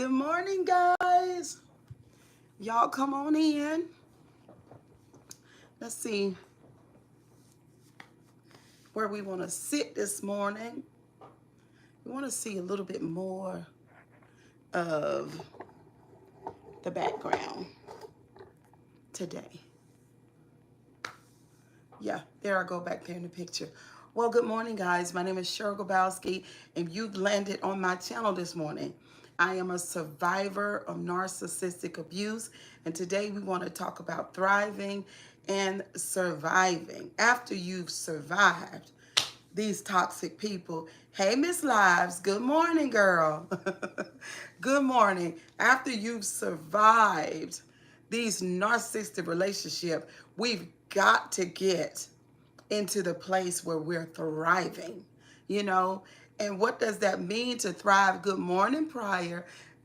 Good morning, guys. Y'all come on in. Let's see where we want to sit this morning. We want to see a little bit more of the background today. Yeah, there I go back there in the picture. Well, good morning, guys. My name is Grabowski, and you've landed on my channel this morning. I am a survivor of narcissistic abuse, and today we want to talk about thriving and surviving. After you've survived these toxic people. Hey, Miss Lives, good morning, girl. Good morning. After you've survived these narcissistic relationships, we've got to get into the place where we're thriving, you know? And what does that mean to thrive? Good morning, Prior.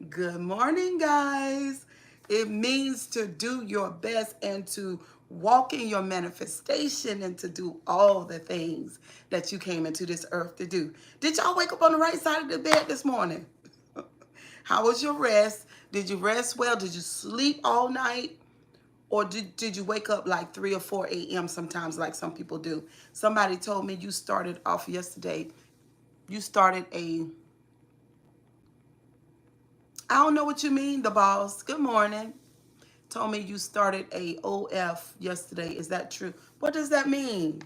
Good morning, guys. It means to do your best and to walk in your manifestation and to do all the things that you came into this earth to do. Did y'all wake up on the right side of the bed this morning? How was your rest? Did you rest well? Did you sleep all night? Or did you wake up like 3 or 4 a.m. sometimes like some people do? Somebody told me you started off yesterday. You started I don't know what you mean, the boss. Good morning. Told me you started a OF yesterday. Is that true? What does that mean?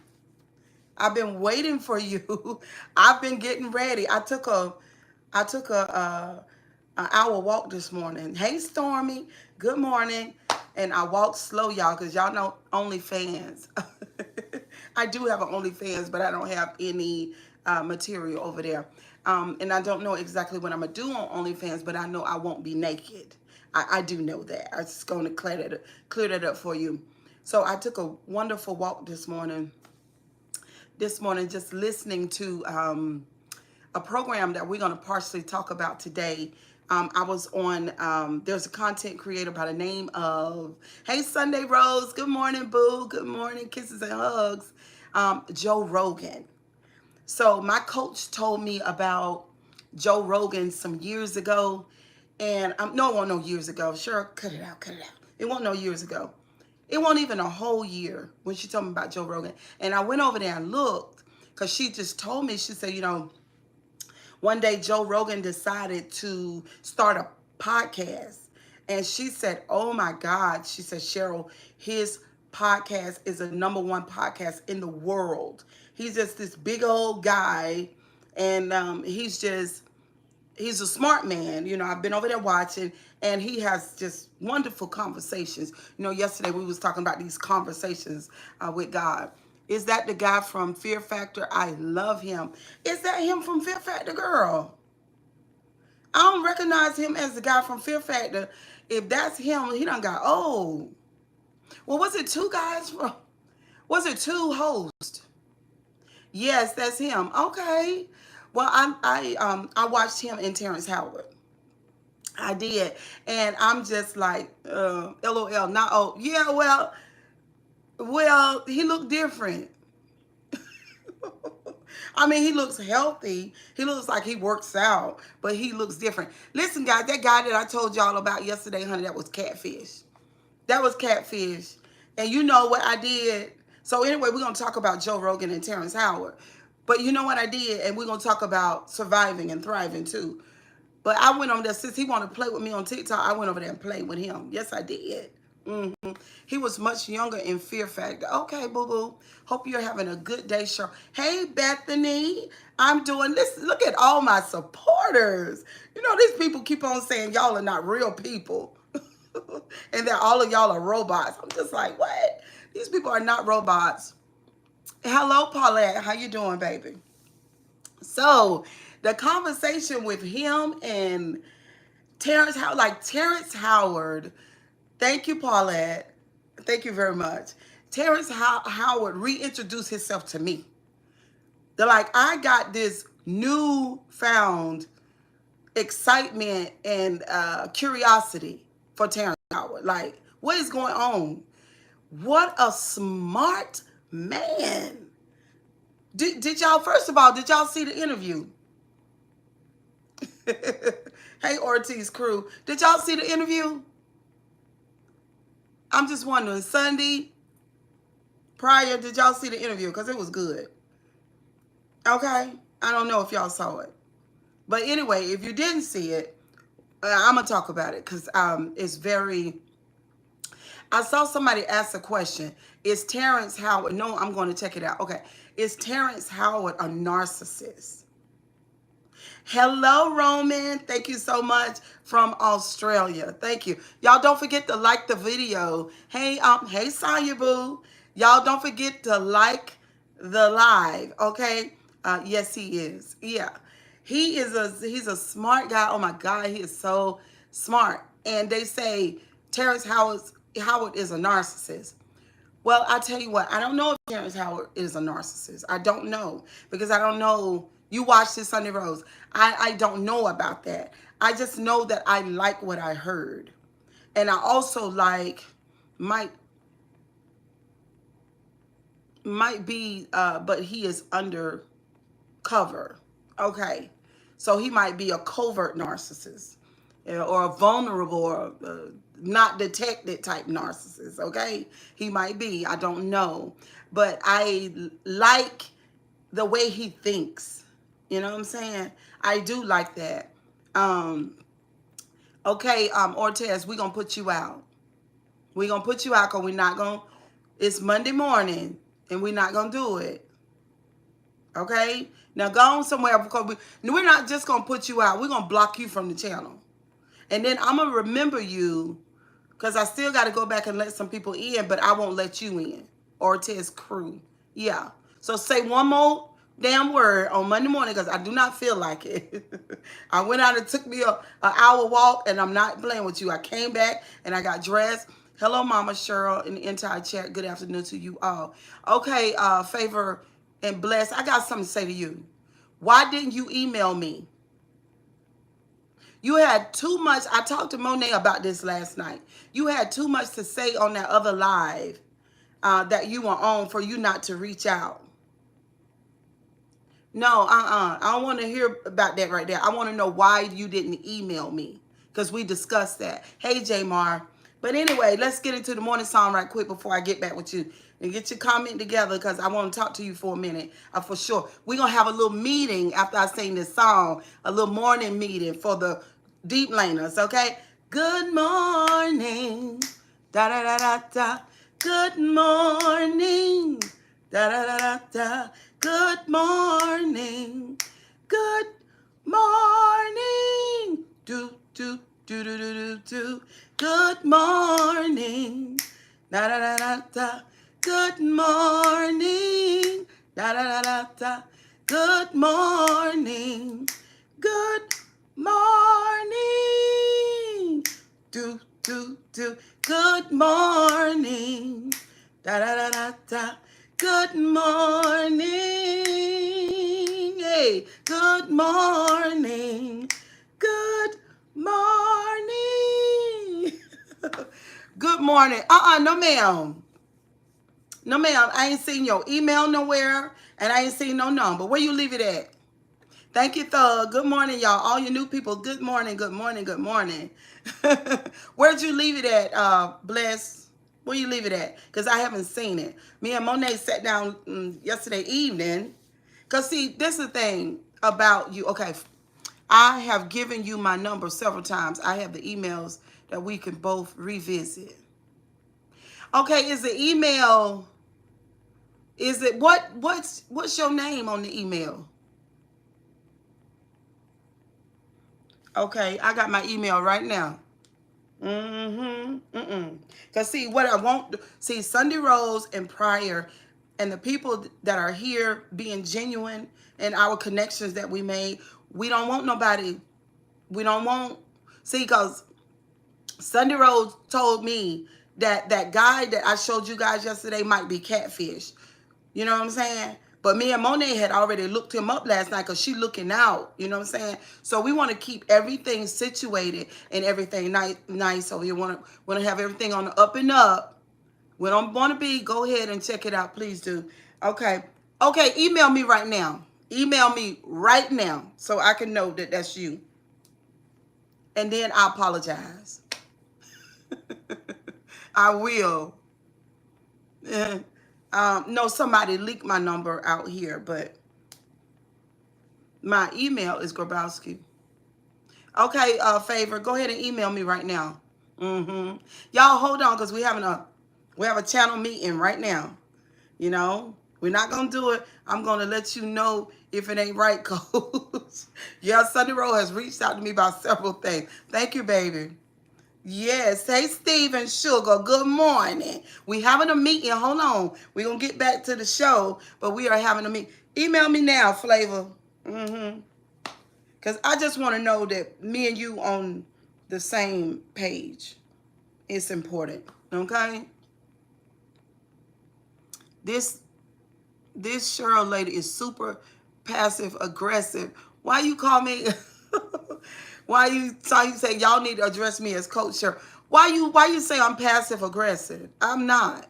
I've been waiting for you. I've been getting ready. I took an hour walk this morning. Hey, Stormy. Good morning. And I walked slow, y'all, because y'all know OnlyFans. I do have an OnlyFans, but I don't have any material over there. And I don't know exactly what I'm going to do on OnlyFans, but I know I won't be naked. I do know that. I'm just going to clear that up for you. So I took a wonderful walk this morning. Just listening to a program that we're going to partially talk about today. I was on, there's a content creator by the name of, hey, Sunday Rose, good morning, boo, good morning, kisses and hugs, Joe Rogan. So my coach told me about Joe Rogan some years ago, and no, it wasn't no years ago, sure, cut it out, it wasn't no years ago. It wasn't even a whole year when she told me about Joe Rogan, and I went over there and looked, because she just told me, she said, you know, one day, Joe Rogan decided to start a podcast. And she said, oh my God, she said, Cheryl, his podcast is the #1 podcast in the world. He's just this big old guy. And he's a smart man. You know, I've been over there watching, and he has just wonderful conversations. You know, yesterday we was talking about these conversations with God. Is that the guy from Fear Factor? I love him. Is that him from Fear Factor, girl? I don't recognize him as the guy from Fear Factor. If that's him, he done got old. Well, was it two guys from? Was it two hosts? Yes, that's him. Okay. Well, I watched him in Terrence Howard. I did, and I'm just like, LOL. Not oh yeah. Well, he looked different. I mean, he looks healthy. He looks like he works out, but he looks different. Listen, guys, that guy that I told y'all about yesterday, honey, that was catfish. That was catfish. And you know what I did? So anyway, we're going to talk about Joe Rogan and Terrence Howard. But you know what I did? And we're going to talk about surviving and thriving too. But I went over there, since he wanted to play with me on TikTok, I went over there and played with him. Yes, I did. He was much younger in Fear Factor. Okay, boo-boo. Hope you're having a good day, Cheryl. Hey, Bethany. I'm doing this. Look at all my supporters. You know, these people keep on saying y'all are not real people. And that all of y'all are robots. I'm just like, what? These people are not robots. Hello, Paulette. How you doing, baby? So, the conversation with him and Terrence Howard, like Terrence Howard, thank you, Paulette. Thank you very much. Terrence Howard reintroduced himself to me. They're like, I got this newfound excitement and curiosity for Terrence Howard. Like, what is going on? What a smart man. Did y'all, first of all, did y'all see the interview? Hey, Ortiz crew. Did y'all see the interview? I'm just wondering, Sunday, prior, did y'all see the interview? Because it was good. Okay? I don't know if y'all saw it. But anyway, if you didn't see it, I'm going to talk about it because it's very... I saw somebody ask a question. Is Terrence Howard... No, I'm going to check it out. Okay. Is Terrence Howard a narcissist? Hello, Roman. Thank you so much from Australia. Thank you. Y'all don't forget to like the video. Hey, Sonya Boo. Y'all don't forget to like the live, okay? Yes, he is. Yeah. He's a smart guy. Oh my God, he is so smart. And they say Terrence Howard is a narcissist. Well, I tell you what, I don't know if Terrence Howard is a narcissist. I don't know because I don't know. You watched this Sunday Rose. I don't know about that. I just know that I like what I heard. And I also like, might be, but he is undercover. Okay. So he might be a covert narcissist or a vulnerable or not detected type narcissist. Okay. He might be. I don't know. But I like the way he thinks. You know what I'm saying? I do like that. Okay, Ortez, we're going to put you out. We're going to put you out because we're not going to, it's Monday morning and we're not going to do it. Okay? Now go on somewhere because we're not just going to put you out. We're going to block you from the channel. And then I'm going to remember you because I still got to go back and let some people in, but I won't let you in. Ortez crew. Yeah. So say one more damn word on Monday morning because I do not feel like it. I went out and took me an hour walk and I'm not playing with you. I came back and I got dressed. Hello, Mama Cheryl and the entire chat. Good afternoon to you all. Okay, Favor and Bless, I got something to say to you. Why didn't you email me? You had too much. I talked to Monet about this last night. You had too much to say on that other live that you were on for you not to reach out. No, I don't want to hear about that right there. I want to know why you didn't email me because we discussed that. Hey, Jamar. But anyway, let's get into the morning song right quick before I get back with you and get your comment together because I want to talk to you for a minute for sure. We're going to have a little meeting after I sing this song, a little morning meeting for the deep laners, okay? Good morning. Da-da-da-da-da. Good morning. Da-da-da-da-da. Good morning. Good morning. Do, do, do, do, do, do, do. Good morning. Da-da-da-da-da. Good morning. Da-da-da-da-da. Good morning. Good morning. Do, do, do. Good morning. Da-da-da-da-da. Good morning. Hey, good morning. Good morning. Good morning. No, ma'am. No, ma'am. I ain't seen your email nowhere, and I ain't seen no number. Where you leave it at? Thank you, Thug. Good morning, y'all. All you new people, good morning, good morning, good morning. Where'd you leave it at, Bless? Where you leave it at? Because I haven't seen it. Me and Monet sat down yesterday evening. Because, see, this is the thing about you. Okay, I have given you my number several times. I have the emails that we can both revisit. Okay, is the email, is it, what's your name on the email? Okay, I got my email right now. Because see, what I want, see, Sunday Rose and Prior and the people that are here being genuine and our connections that we made, we don't want nobody, we don't want, see, because Sunday Rose told me that that guy that I showed you guys yesterday might be catfish. You know what I'm saying? But me and Monet had already looked him up last night because she looking out. You know what I'm saying? So we want to keep everything situated and everything nice. So we want to have everything on the up and up. We don't want to be. Go ahead and check it out. Please do. Okay. Okay. Email me right now. Email me right now so I can know that that's you. and then I apologize. I will. No, somebody leaked my number out here, but my email is Grabowski. Okay, Favor, go ahead and email me right now. Y'all hold on, because we have a channel meeting right now. You know, we're not gonna do it. I'm gonna let you know if it ain't right, Coach. Yeah, Sunday Road has reached out to me about several things. Thank you, baby. Yes. Hey, Steve and Sugar. Good morning. We having a meeting. Hold on. We're gonna get back to the show, but we are having a meeting. Email me now, Flavor. Because I just want to know that me and you on the same page. It's important. Okay? This Cheryl lady is super passive aggressive. Why you call me? Why you say y'all need to address me as Coach Cheryl? Why you say I'm passive aggressive? I'm not.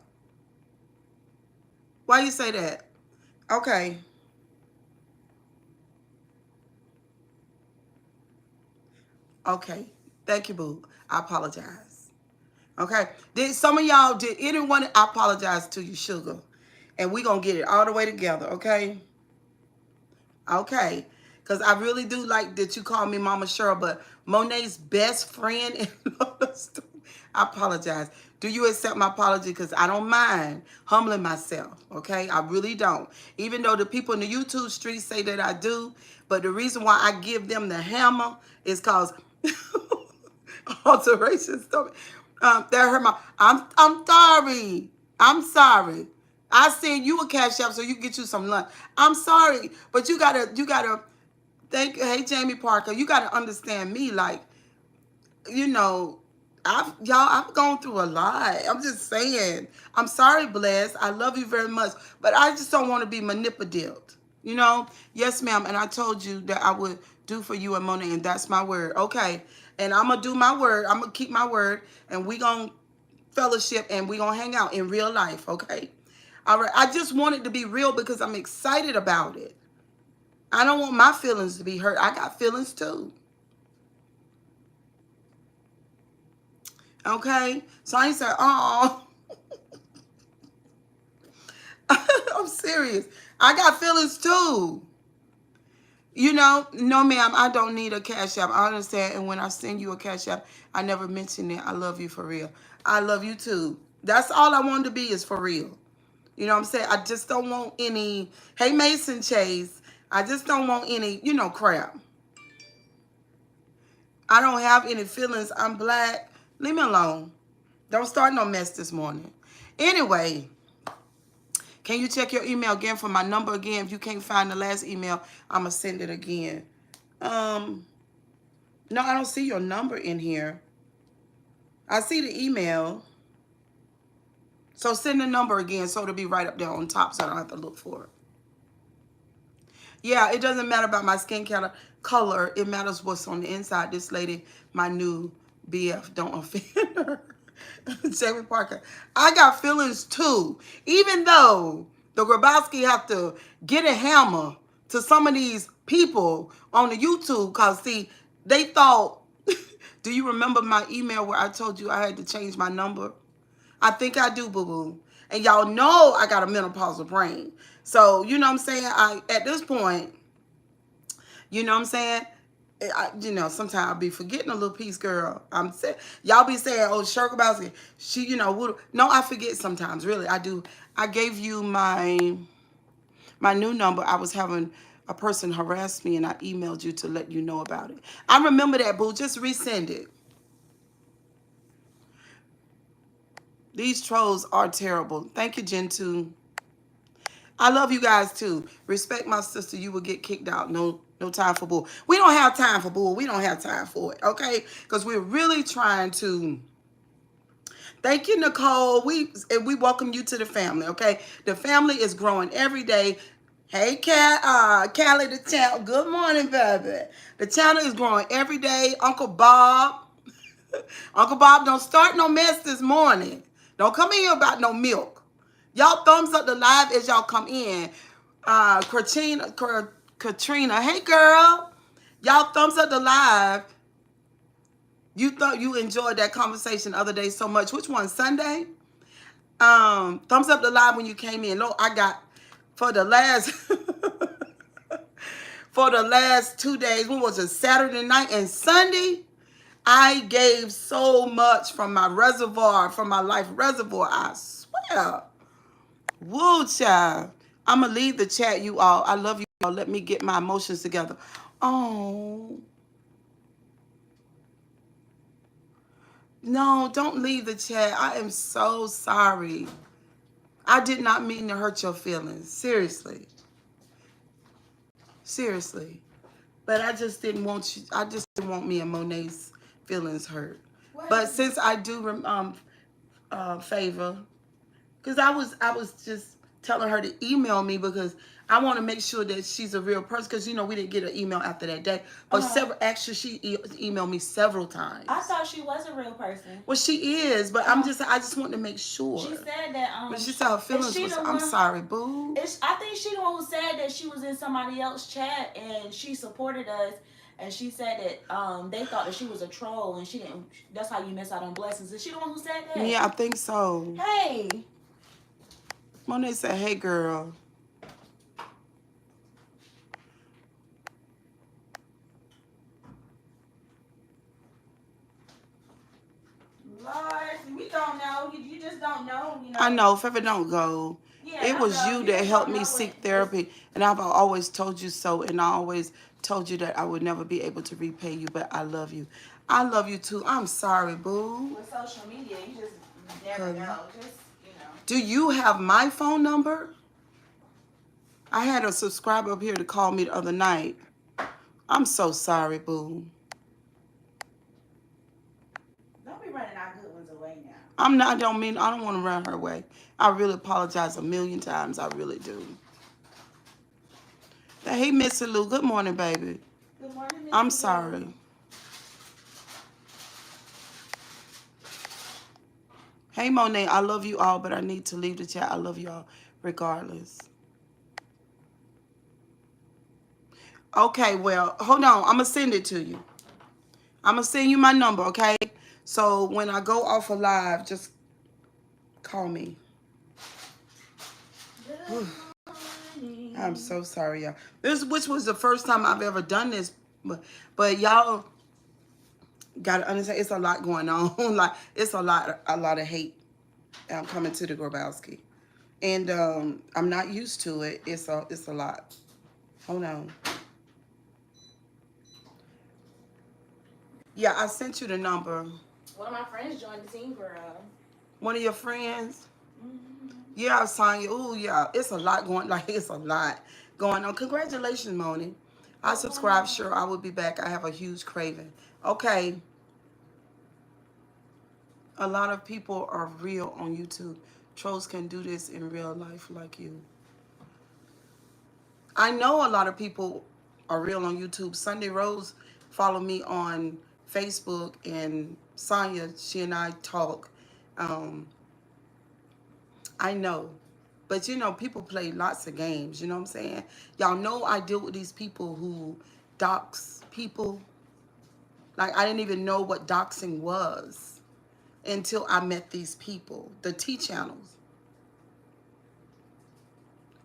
Why you say that? Okay. Okay. Thank you, boo. I apologize. Okay. Did anyone, I apologize to you, Sugar. And we gonna get it all the way together, okay? Okay. Because I really do like that you call me Mama Cheryl, but Monet's best friend in I apologize. Do you accept my apology? Because I don't mind humbling myself, okay? I really don't. Even though the people in the YouTube streets say that I do, but the reason why I give them the hammer is because alteration stuff. That hurt my. I'm sorry. I'm sorry. I send you a cash app so you can get you some lunch. I'm sorry, but you gotta thank. Hey, Jamie Parker, you gotta understand me. Like, you know, I've gone through a lot. I'm just saying. I'm sorry, Bless. I love you very much, but I just don't want to be manipulative. You know? Yes, ma'am. And I told you that I would do for you and Monet, and that's my word. Okay. And I'm gonna do my word. I'm gonna keep my word, and we gonna fellowship, and we gonna hang out in real life. Okay. All right. I just want it to be real because I'm excited about it. I don't want my feelings to be hurt. I got feelings too. Okay? So I ain't say, oh, I'm serious. I got feelings too. You know, no, ma'am, I don't need a cash app. I understand. And when I send you a cash app, I never mention it. I love you for real. I love you too. That's all I want to be is for real. You know what I'm saying? I just don't want any, hey, Mason Chase, I just don't want any, crap. I don't have any feelings. I'm black. Leave me alone. Don't start no mess this morning. Anyway, can you check your email again for my number again? If you can't find the last email, I'm going to send it again. No, I don't see your number in here. I see the email. So send the number again so it'll be right up there on top so I don't have to look for it. Yeah, it doesn't matter about my skin color. It matters what's on the inside. This lady, my new BF, don't offend her. Jamie Parker. I got feelings too. Even though the Grabowski have to get a hammer to some of these people on the YouTube because, see, they thought, do you remember my email where I told you I had to change my number? I think I do, boo-boo. And y'all know I got a menopausal brain. So, you know what I'm saying? At this point, you know what I'm saying? Sometimes I'll be forgetting a little piece, girl. I'm saying, y'all be saying, oh, Cheryl Grabowski, she, no, I forget sometimes, really, I do. I gave you my new number. I was having a person harass me, and I emailed you to let you know about it. I remember that, boo. Just resend it. These trolls are terrible. Thank you, Gentoo. I love you guys too. Respect my sister. You will get kicked out. No time for bull. We don't have time for bull. We don't have time for it. Okay? Because we're really trying to. Thank you, Nicole. We welcome you to the family. Okay? The family is growing every day. Hey, Callie the channel. Good morning, baby. The channel is growing every day. Uncle Bob. Uncle Bob, don't start no mess this morning. Don't come in here about no milk. Y'all thumbs up the live as y'all come in. Katrina, hey girl. Y'all thumbs up the live. You thought you enjoyed that conversation the other day so much. Which one? Sunday? Thumbs up the live when you came in. Look, I got for the last for the last 2 days. When was it? Saturday night and Sunday. I gave so much from my reservoir, from my life reservoir. I swear. Woo, child. I'm going to leave the chat, you all. I love you all. Let me get my emotions together. Oh. No, don't leave the chat. I am so sorry. I did not mean to hurt your feelings. Seriously. Seriously. But I just didn't want you. I just didn't want me and Monet's feelings hurt. What? But since I do favor, because I was just telling her to email me because I want to make sure that she's a real person. Because we didn't get an email after that day, but actually she emailed me several times. I thought she was a real person. Well, she is, but I just want to make sure. She said that but she said her feelings was. I'm sorry, boo. I think she the one who said that she was in somebody else's chat and she supported us. And she said that they thought that she was a troll and she didn't. That's how you miss out on blessings. Is she the one who said that? Yeah, I think so. Hey. Monet said, "Hey, girl." Lord, we don't know. You just don't know. I know. If ever don't go. Yeah, it was you that helped me seek therapy, and I've always told you so, and I always told you that I would never be able to repay you, but I love you. I love you too. I'm sorry, boo. With social media, you just never know. Just, Do you have my phone number? I had a subscriber up here to call me the other night. I'm so sorry, boo. Don't be running our good ones away now. I'm not. I don't want to run her away. I really apologize a million times. I really do. Hey, Miss Lou. Good morning, baby. Good morning, Miss I'm sorry. Hey, Monet. I love you all, but I need to leave the chat. I love you all regardless. Okay, well, hold on. I'm going to send it to you. I'm going to send you my number, okay? So when I go off of live, just call me. I'm so sorry, y'all. Which was the first time I've ever done this, but y'all gotta understand it's a lot going on. Like it's a lot of hate coming to the Grabowski, and I'm not used to it. It's a lot. Hold on. Yeah, I sent you the number. One of my friends joined the team, girl. One of your friends? Yeah, Sonya. Ooh, yeah. It's a lot going on. Congratulations, Moni. I subscribe. Sure, I will be back. I have a huge craving. Okay. A lot of people are real on YouTube. Trolls can do this in real life like you. I know a lot of people are real on YouTube. Sunday Rose follow me on Facebook, and Sonya, she and I talk. I know. But, people play lots of games. You know what I'm saying? Y'all know I deal with these people who dox people. Like, I didn't even know what doxing was until I met these people, the T-channels.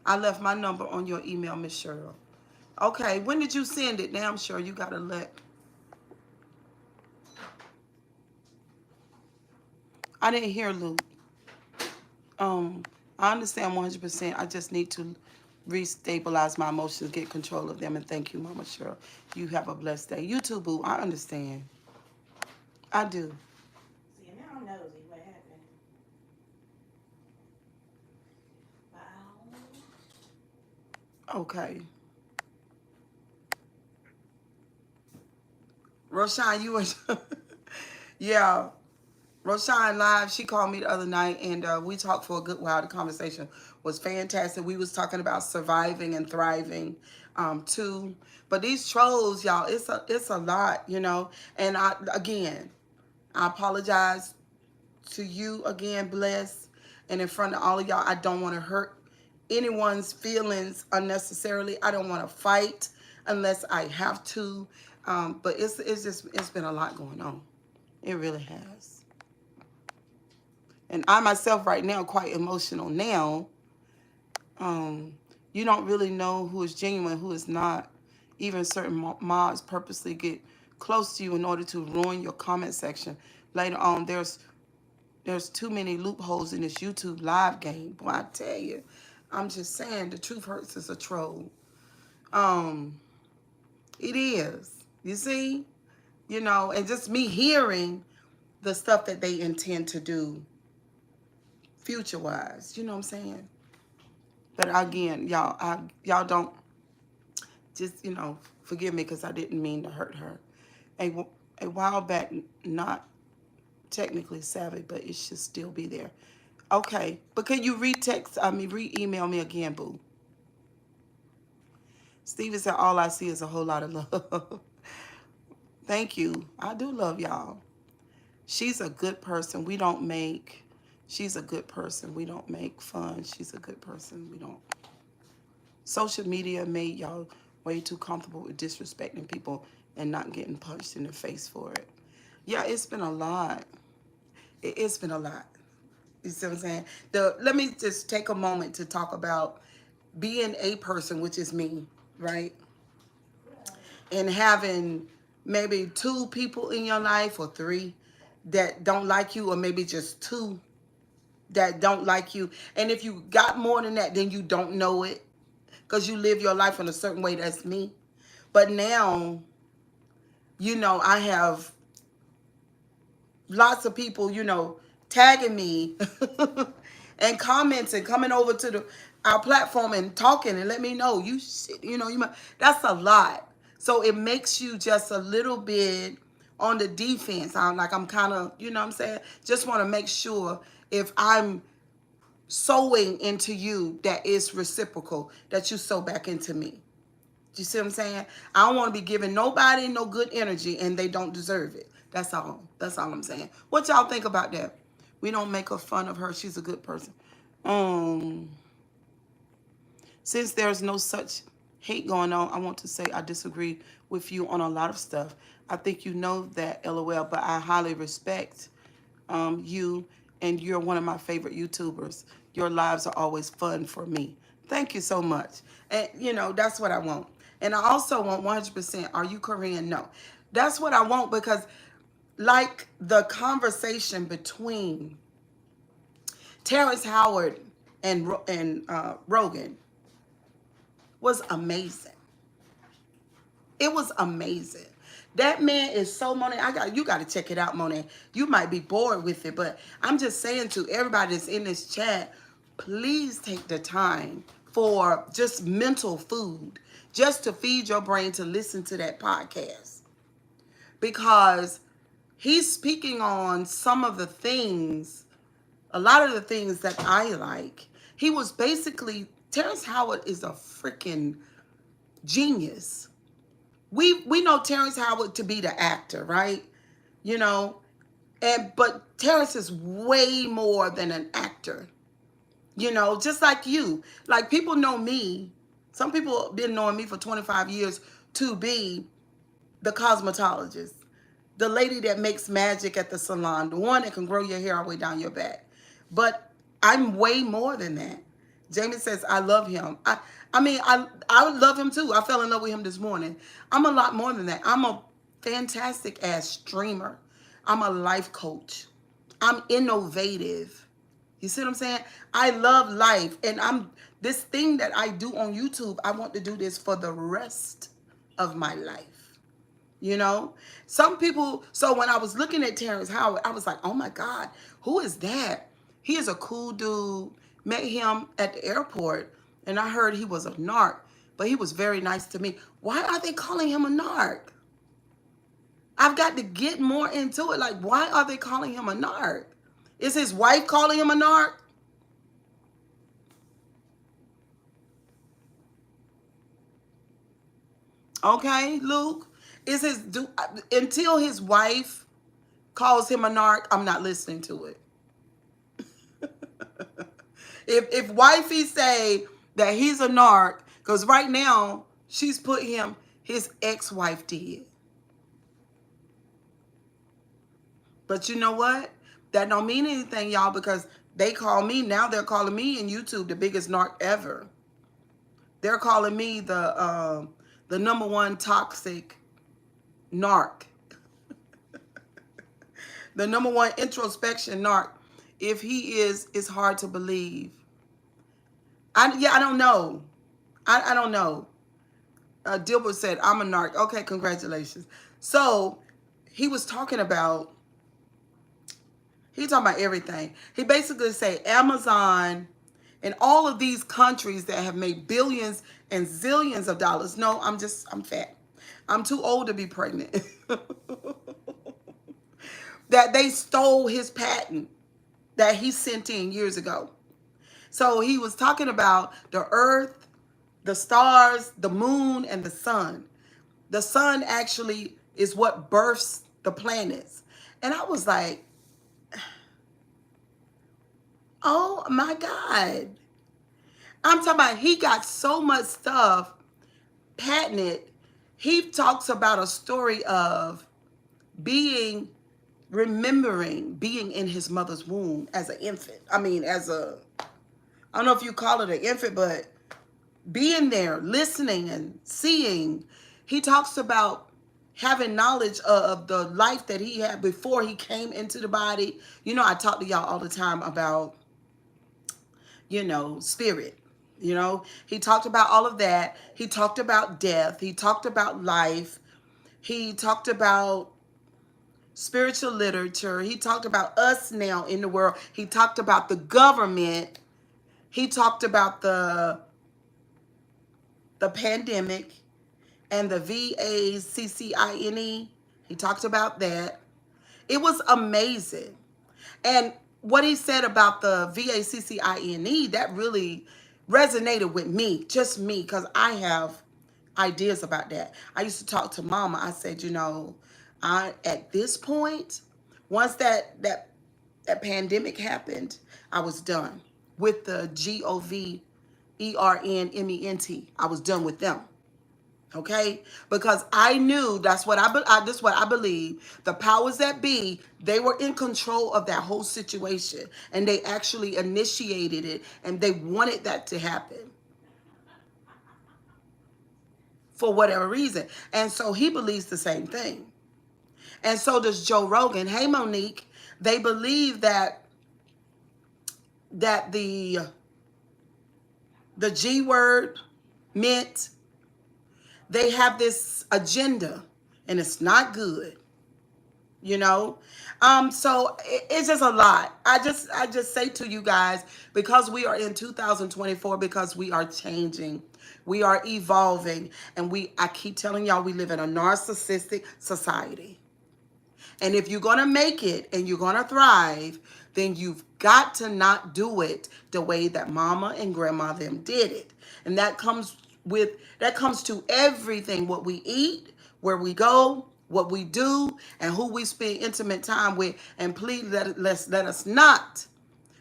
I left my number on your email, Miss Cheryl. Okay, when did you send it? Now I'm sure you got to let... I didn't hear Luke. I understand 100%. I just need to restabilize my emotions, get control of them, and thank you, Mama Cheryl. You have a blessed day. You too, boo. I understand. I do. See, now I'm nosy. What happened? Wow. Okay. Roshan, you was... yeah. Roshan live, she called me the other night, and we talked for a good while. The conversation was fantastic. We was talking about surviving and thriving, too. But these trolls, y'all, it's a lot, And I apologize to you again, Bless, and in front of all of y'all. I don't want to hurt anyone's feelings unnecessarily. I don't want to fight unless I have to. But it's been a lot going on. It really has. And I myself right now quite emotional now. Um, you don't really know who is genuine, who is not. Even certain mods purposely get close to you in order to ruin your comment section. Later on, there's too many loopholes in this YouTube live game. Boy, I tell you, I'm just saying the truth hurts as a troll. Um, it is. You see, and just me hearing the stuff that they intend to do future wise. You know what I'm saying? But again, y'all don't just forgive me because I didn't mean to hurt her. A, a while back, not technically savvy, but it should still be there. Okay, but can you re-email me again, boo? Steven said, all I see is a whole lot of love. Thank you. I do love y'all. She's a good person. She's a good person. We don't make fun. She's a good person. We don't. Social media made y'all way too comfortable with disrespecting people and not getting punched in the face for it. Yeah, it's been a lot. It's been a lot. You see what I'm saying? Let me just take a moment to talk about being a person, which is me, right? And having maybe two people in your life or three that don't like you, or maybe just two that don't like you. And if you got more than that, then you don't know it because you live your life in a certain way. That's me. But now, I have lots of people, tagging me and commenting, coming over to our platform and talking and let me know that's a lot. So it makes you just a little bit on the defense. I'm kind of, what I'm saying? Just want to make sure if I'm sowing into you that it's reciprocal, that you sow back into me. Do you see what I'm saying? I don't want to be giving nobody no good energy and they don't deserve it. That's all. That's all I'm saying. What y'all think about that? We don't make a fun of her. She's a good person. Um, since there's no such hate going on, I want to say I disagree with you on a lot of stuff. I think you know that, LOL, but I highly respect you, and you're one of my favorite YouTubers. Your lives are always fun for me. Thank you so much. And, that's what I want. And I also want 100%, are you Korean? No. That's what I want because, like, the conversation between Terrence Howard and Rogan was amazing. It was amazing. That man is so Monet. You got to check it out, Monet. You might be bored with it, but I'm just saying to everybody that's in this chat, please take the time for just mental food, just to feed your brain to listen to that podcast, because he's speaking on some of the things, a lot of the things that I like. He was basically, Terrence Howard is a freaking genius. We know Terrence Howard to be the actor, right? You know, but Terrence is way more than an actor. Just like you. Like, people know me. Some people have been knowing me for 25 years to be the cosmetologist, the lady that makes magic at the salon, the one that can grow your hair all the way down your back. But I'm way more than that. Jamie says, I love him. I love him too. I fell in love with him this morning. I'm a lot more than that. I'm a fantastic ass streamer. I'm a life coach. I'm innovative. You see what I'm saying? I love life. And this thing that I do on YouTube, I want to do this for the rest of my life. Some people, so when I was looking at Terrence Howard, I was like, oh my God, who is that? He is a cool dude. Met him at the airport, and I heard he was a narc, but he was very nice to me. Why are they calling him a narc? I've got to get more into it. Like, why are they calling him a narc? Is his wife calling him a narc? Okay, Luke. Until his wife calls him a narc, I'm not listening to it. If wifey say that he's a narc, because right now she's put him, his ex-wife did. But you know what? That don't mean anything, y'all, because they call me, now they're calling me in YouTube the biggest narc ever. They're calling me the number one toxic narc, the number one introspection narc. If he is, it's hard to believe. I don't know. I don't know. Dilbert said, I'm a narc. Okay, congratulations. So he was talking about, he talking about everything. He basically said Amazon and all of these countries that have made billions and zillions of dollars. No, I'm fat. I'm too old to be pregnant. That they stole his patent that he sent in years ago. So he was talking about the earth, the stars, the moon, and the sun. The sun actually is what births the planets. And I was like, oh my God. I'm talking about he got so much stuff patented. He talks about a story of remembering being in his mother's womb as an infant. I mean, I don't know if you call it an infant, but being there, listening and seeing. He talks about having knowledge of the life that he had before he came into the body. You know, I talk to y'all all the time about, spirit. He talked about all of that. He talked about death. He talked about life. He talked about spiritual literature. He talked about us now in the world. He talked about the government. He talked about the pandemic and the VACCINE. He talked about that. It was amazing. And what he said about the VACCINE, that really resonated with me, just me, because I have ideas about that. I used to talk to Mama. I said, at this point, once that pandemic happened, I was done with the GOVERNMENT. I was done with them. Okay, because I knew that's what I believe. The powers that be, they were in control of that whole situation, and they actually initiated it, and they wanted that to happen for whatever reason. And so he believes the same thing, and so does Joe Rogan. Hey, Monique, they believe that the G word meant. They have this agenda, and it's not good, So it's just a lot. I just say to you guys, because we are in 2024, because we are changing, we are evolving, and I keep telling y'all, we live in a narcissistic society. And if you're going to make it and you're going to thrive, then you've got to not do it the way that mama and grandma them did it. And that comes to everything, what we eat, where we go, what we do, and who we spend intimate time with. And please let us not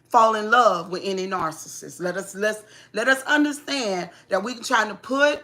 fall in love with any narcissist. Let us understand that we're trying to put.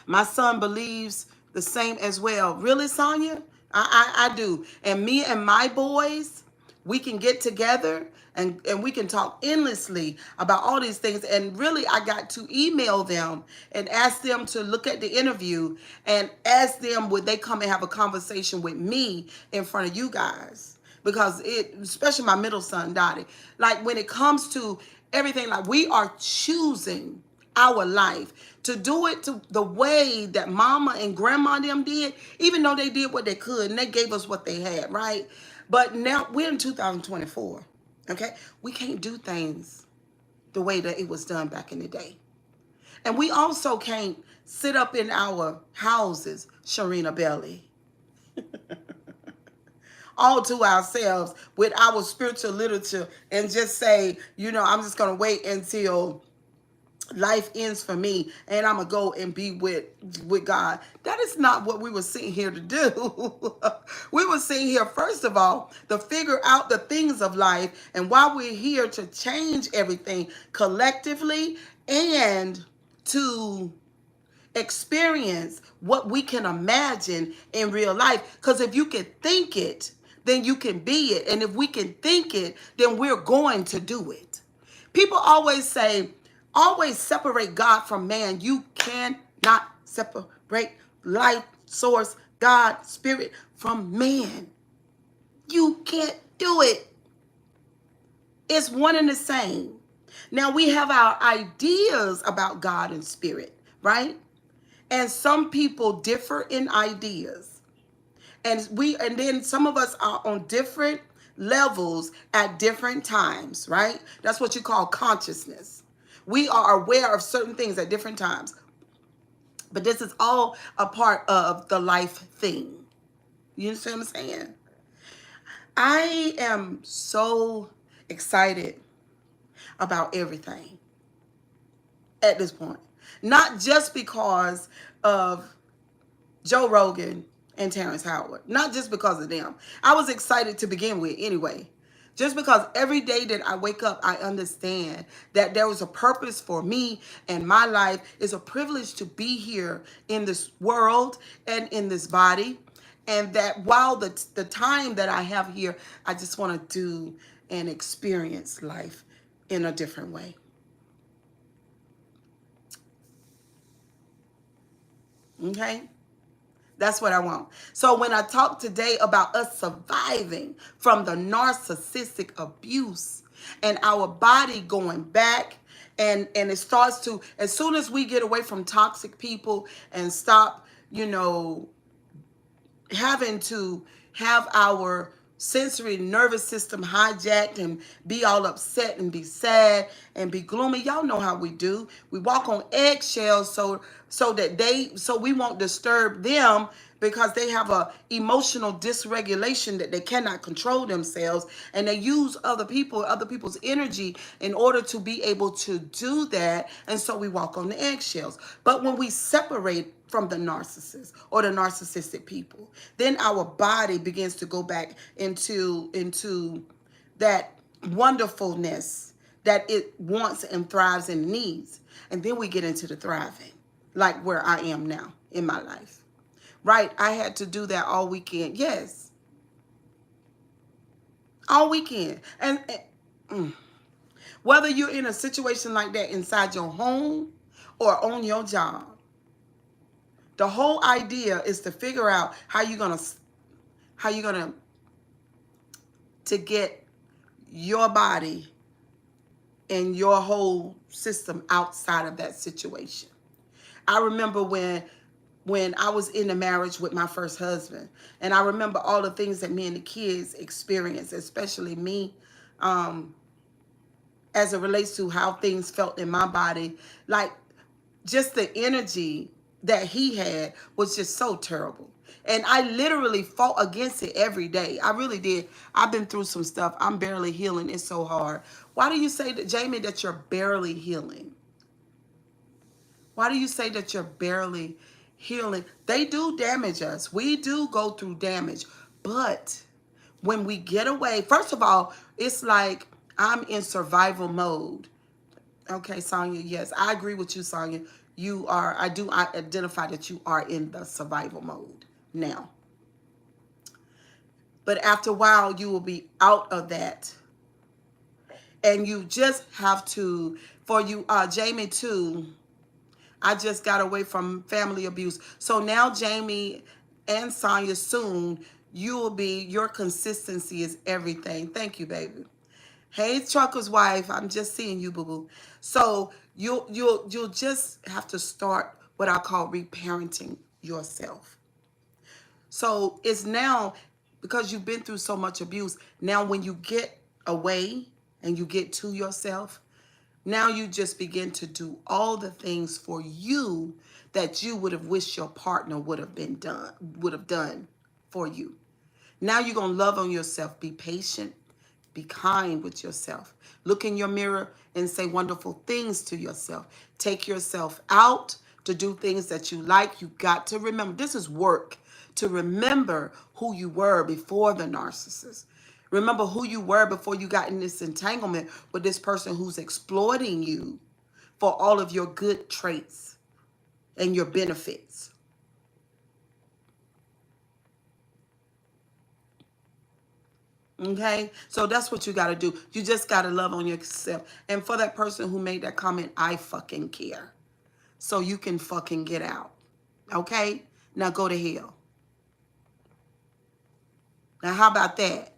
My son believes the same as well. Really, Sonia? I do. And me and my boys, we can get together and we can talk endlessly about all these things. And really, I got to email them and ask them to look at the interview and ask them would they come and have a conversation with me in front of you guys. Because especially my middle son, Dottie, like when it comes to everything, like we are choosing our life to do it to the way that mama and grandma them did, even though they did what they could and they gave us what they had, right? But now we're in 2024, okay? We can't do things the way that it was done back in the day. And we also can't sit up in our houses, Sharina Belly, all to ourselves with our spiritual literature and just say, I'm just going to wait until life ends for me and I'm gonna go and be with God. That is not what we were sitting here to do. We were sitting here, first of all, to figure out the things of life, and while we're here to change everything collectively and to experience what we can imagine in real life. Because if you can think it, then you can be it. And if we can think it, then we're going to do it. People always say, always separate God from man. You cannot separate life, source, God, spirit from man. You can't do it. It's one and the same. Now we have our ideas about God and spirit, right? And some people differ in ideas. And then some of us are on different levels at different times, right? That's what you call consciousness. We are aware of certain things at different times. But this is all a part of the life thing. You understand what I'm saying? I am so excited about everything at this point. Not just because of Joe Rogan and Terrence Howard. Not just because of them. I was excited to begin with anyway. Just because every day that I wake up, I understand that there was a purpose for me and my life. It's a privilege to be here in this world and in this body. And that while the time that I have here, I just want to do and experience life in a different way. Okay? That's what I want. So when I talk today about us surviving from the narcissistic abuse and our body going back, and it starts to, as soon as we get away from toxic people and stop, having to have our sensory nervous system hijacked and be all upset and be sad and be gloomy. Y'all know how we do. We walk on eggshells so we won't disturb them, because they have a emotional dysregulation that they cannot control themselves, and they use other people's energy in order to be able to do that. And so we walk on the eggshells. But when we separate from the narcissist or the narcissistic people, then our body begins to go back into that wonderfulness that it wants and thrives and needs. And then we get into the thriving, like where I am now in my life. Right? I had to do that all weekend. Yes. All weekend. And whether you're in a situation like that inside your home or on your job, the whole idea is to figure out how you're gonna to get your body and your whole system outside of that situation. I remember when I was in a marriage with my first husband, and I remember all the things that me and the kids experienced, especially me, as it relates to how things felt in my body. Like, just the energy that he had was just so terrible. And I literally fought against it every day. I really did. I've been through some stuff. I'm barely healing. It's so hard. Why do you say that, Jamie, that you're barely healing? Why do you say that you're barely healing? They do damage us. We do go through damage. But when we get away, first of all, it's like I'm in survival mode. Okay, Sonia, yes, I agree with you, Sonia. I identify that you are in the survival mode now. But after a while, you will be out of that. And you just have to, for you, Jamie, too, I just got away from family abuse. So now, Jamie and Sonia, soon, your consistency is everything. Thank you, baby. Hey, trucker's wife, I'm just seeing you, boo-boo. So you'll just have to start what I call reparenting yourself. So it's now, because you've been through so much abuse, now when you get away and you get to yourself, now you just begin to do all the things for you that you would have wished your partner would have done for you. Now you're going to love on yourself. Be patient. Be kind with yourself. Look in your mirror and say wonderful things to yourself. Take yourself out to do things that you like. You got to remember, this is work, to remember who you were before the narcissist. Remember who you were before you got in this entanglement with this person who's exploiting you for all of your good traits and your benefits. Okay? So that's what you got to do. You just got to love on yourself. And for that person who made that comment, I fucking care. So you can fucking get out. Okay? Now go to hell. Now how about that?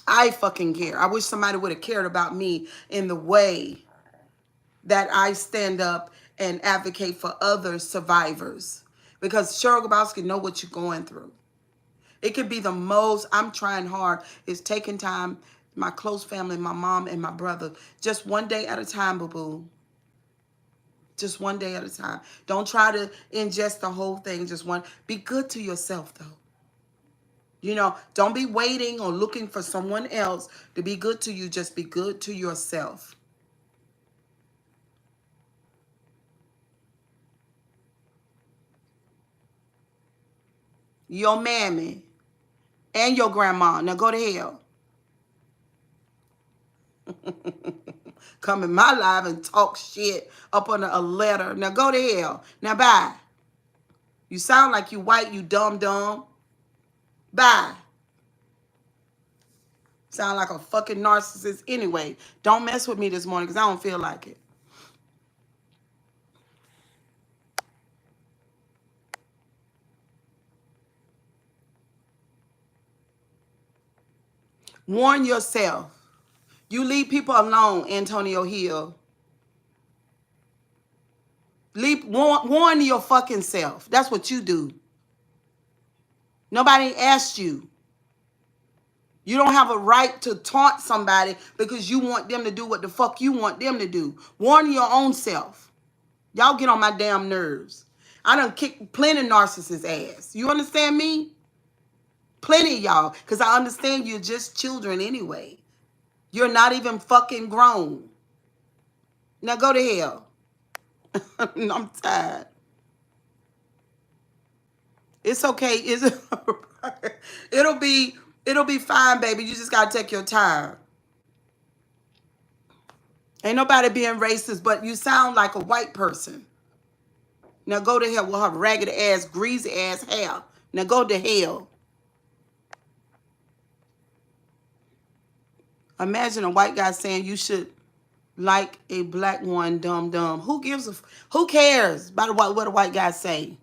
I fucking care. I wish somebody would have cared about me in the way that I stand up and advocate for other survivors. Because Cheryl Grabowski know what you're going through. It could be the most, I'm trying hard, is taking time, my close family, my mom and my brother, just one day at a time, boo-boo. Just one day at a time. Don't try to ingest the whole thing, just one. Be good to yourself, though. You know, don't be waiting or looking for someone else to be good to you. Just be good to yourself. Your mammy and your grandma. Now go to hell. Come in my life and talk shit up on a letter. Now go to hell. Now bye. You sound like you white, you dumb. Bye. Sound like a fucking narcissist anyway. Don't mess with me this morning because I don't feel like it. Warn yourself. You leave people alone, Antonio Hill. Warn your fucking self. That's what you do. Nobody asked you. You don't have a right to taunt somebody because you want them to do what the fuck you want them to do. Warn your own self. Y'all get on my damn nerves. I done kicked plenty narcissist ass. You understand me? Plenty of y'all. Because I understand you're just children anyway. You're not even fucking grown. Now go to hell. I'm tired. It's okay. It'll be fine, baby. You just gotta take your time. Ain't nobody being racist, but you sound like a white person. Now go to hell with her ragged ass, greasy ass hair. Now go to hell. Imagine a white guy saying you should like a black one, dumb. Who cares about what a white guy say?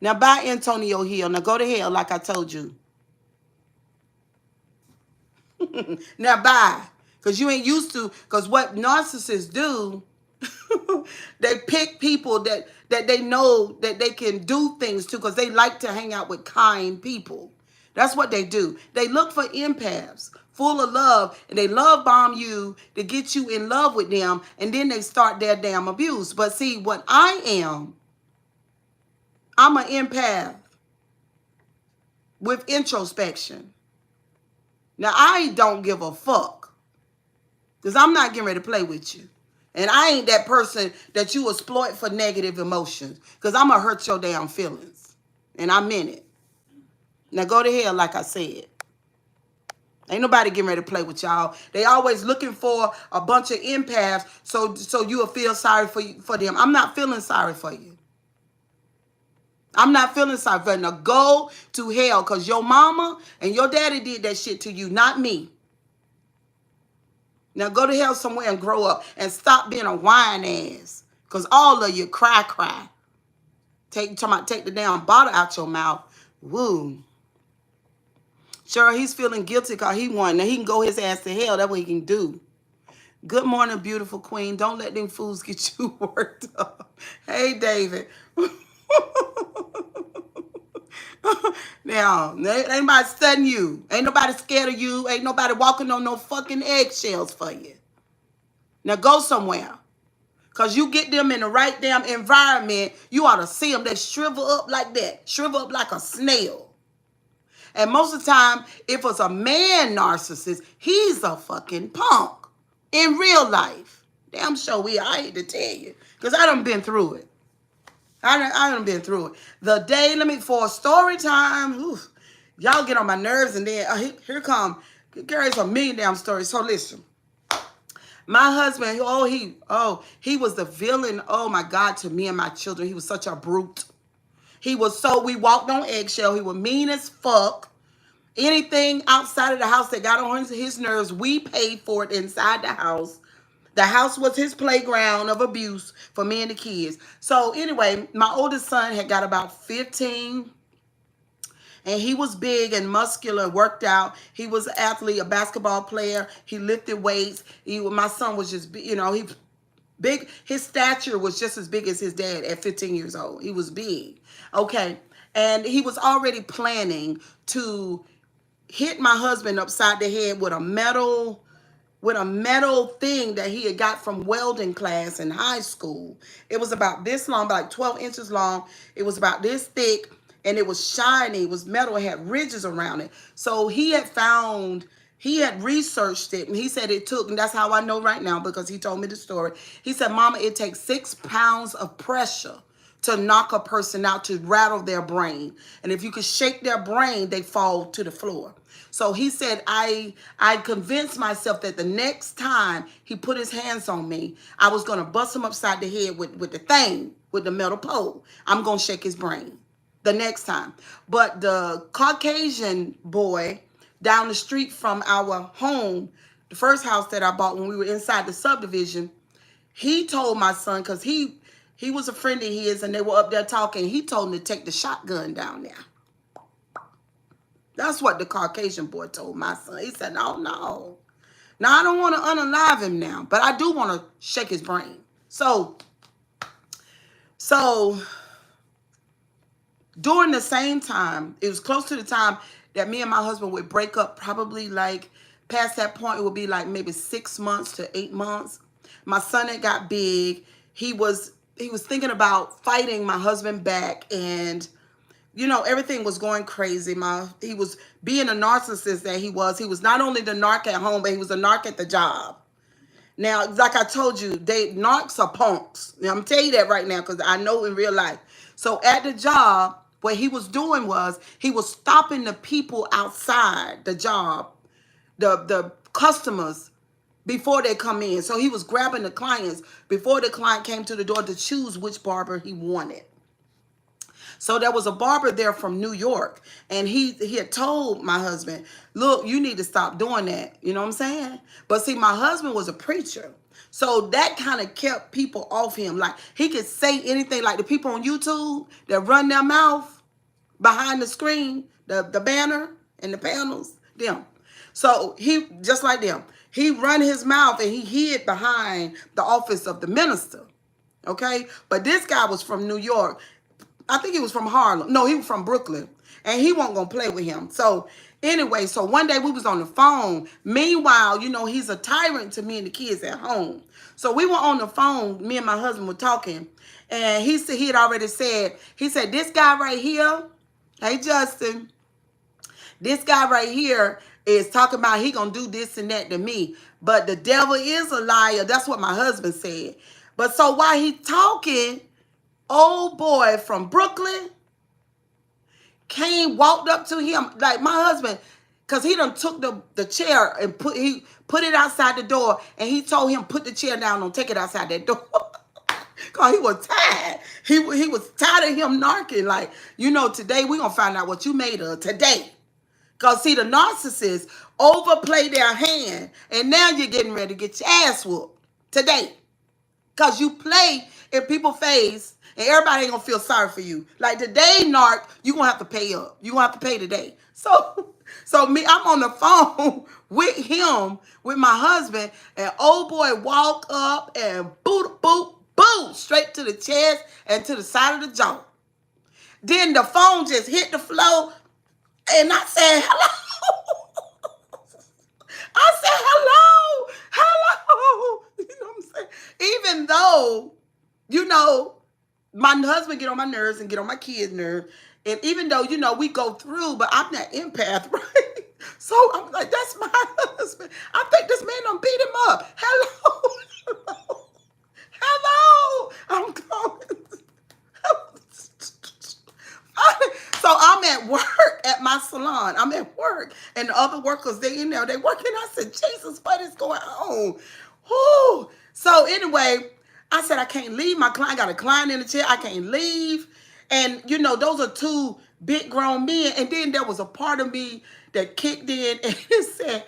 Now bye, Antonio Hill. Now go to hell like I told you. Now bye. Because you ain't used to, because what narcissists do, they pick people that they know that they can do things to because they like to hang out with kind people. That's what they do. They look for empaths full of love and they love bomb you to get you in love with them and then they start their damn abuse. But see, what I'm an empath with introspection. Now, I don't give a fuck because I'm not getting ready to play with you. And I ain't that person that you exploit for negative emotions because I'm going to hurt your damn feelings. And I meant it. Now, go to hell like I said. Ain't nobody getting ready to play with y'all. They always looking for a bunch of empaths so you'll feel sorry for them. I'm not feeling sorry for you. I'm not feeling sorry for you. Now, go to hell because your mama and your daddy did that shit to you, not me. Now go to hell somewhere and grow up and stop being a whine ass. Because all of you cry. Take the damn bottle out your mouth. Woo. Sure, he's feeling guilty because he won. Now he can go his ass to hell. That's what he can do. Good morning, beautiful queen. Don't let them fools get you worked up. Hey, David. Now, ain't nobody studying you. Ain't nobody scared of you. Ain't nobody walking on no fucking eggshells for you. Now go somewhere. Because you get them in the right damn environment, you ought to see them. They shrivel up like that. Shrivel up like a snail. And most of the time, if it's a man narcissist, he's a fucking punk. In real life. Damn sure I hate to tell you. Because I done been through it. I done been through it. The day, for story time, oof, y'all get on my nerves and then here come, carries a million damn stories. So listen. My husband, he was the villain, oh my God, to me and my children. He was such a brute. He was so, we walked on eggshell. He was mean as fuck. Anything outside of the house that got on his nerves, we paid for it inside the house. The house was his playground of abuse for me and the kids. So anyway, my oldest son had got about 15, and he was big and muscular, worked out. He was an athlete, a basketball player. He lifted weights. My son was just, he big. His stature was just as big as his dad at 15 years old. He was big. Okay. And he was already planning to hit my husband upside the head with a metal thing that he had got from welding class in high school. It was about this long, about like 12 inches long. It was about this thick, and it was shiny. It was metal. It had ridges around it. So he had researched it, and he said it took, and that's how I know right now because he told me the story. He said, Mama, it takes 6 pounds of pressure to knock a person out, to rattle their brain. And if you could shake their brain, they fall to the floor. So he said, I convinced myself that the next time he put his hands on me, I was going to bust him upside the head with the thing, with the metal pole. I'm going to shake his brain the next time. But the Caucasian boy down the street from our home, the first house that I bought when we were inside the subdivision, he told my son, because he was a friend of his and they were up there talking, he told him to take the shotgun down there. That's what the Caucasian boy told my son. He said, no. Now, I don't want to unalive him now, but I do want to shake his brain. So during the same time, it was close to the time that me and my husband would break up, probably like past that point, it would be like maybe 6 months to 8 months. My son had got big. He was thinking about fighting my husband back, and everything was going crazy. He was being a narcissist that he was. He was not only the narc at home, but he was a narc at the job. Now, like I told you, narcs are punks. Now, I'm going to tell you that right now because I know in real life. So at the job, what he was doing was he was stopping the people outside the job, the customers, before they come in. So he was grabbing the clients before the client came to the door to choose which barber he wanted. So there was a barber there from New York, and he had told my husband, look, you need to stop doing that. You know what I'm saying? But see, my husband was a preacher. So that kind of kept people off him. Like, he could say anything, like the people on YouTube that run their mouth behind the screen, the banner and the panels, them. So he, just like them, he run his mouth and he hid behind the office of the minister. Okay? But this guy was from New York. I think he was from Harlem. No, he was from Brooklyn. And he wasn't going to play with him. So anyway, so one day we was on the phone. Meanwhile, he's a tyrant to me and the kids at home. So we were on the phone. Me and my husband were talking. And he had already said, this guy right here, hey, Justin, this guy right here is talking about he going to do this and that to me. But the devil is a liar. That's what my husband said. But so while he talking, old boy from Brooklyn walked up to him, like my husband, because he done took the chair and put it outside the door, and he told him, put the chair down, don't take it outside that door. Because he was tired. He was tired of him narking. Like, today we going to find out what you made of today. Because, see, the narcissists overplay their hand, and now you're getting ready to get your ass whooped today. Because you play in people's face, and everybody ain't going to feel sorry for you. Like today, narc, you're going to have to pay up. You're going to have to pay today. So me, I'm on the phone with him, with my husband, and old boy walk up and boot, straight to the chest and to the side of the jaw. Then the phone just hit the floor, and I said, hello. I said, hello. You know what I'm saying? Even though, my husband get on my nerves and get on my kids' nerves. And even though, we go through, but I'm that empath, right? So I'm like, that's my husband. I think this man done beat him up. Hello. I'm calling. So I'm at work at my salon. I'm at work. And the other workers, they in there, they working. I said, Jesus, what is going on? So anyway, I said, I can't leave. My client got a client in the chair. I can't leave. And you know, those are two big grown men. And then there was a part of me that kicked in and it said,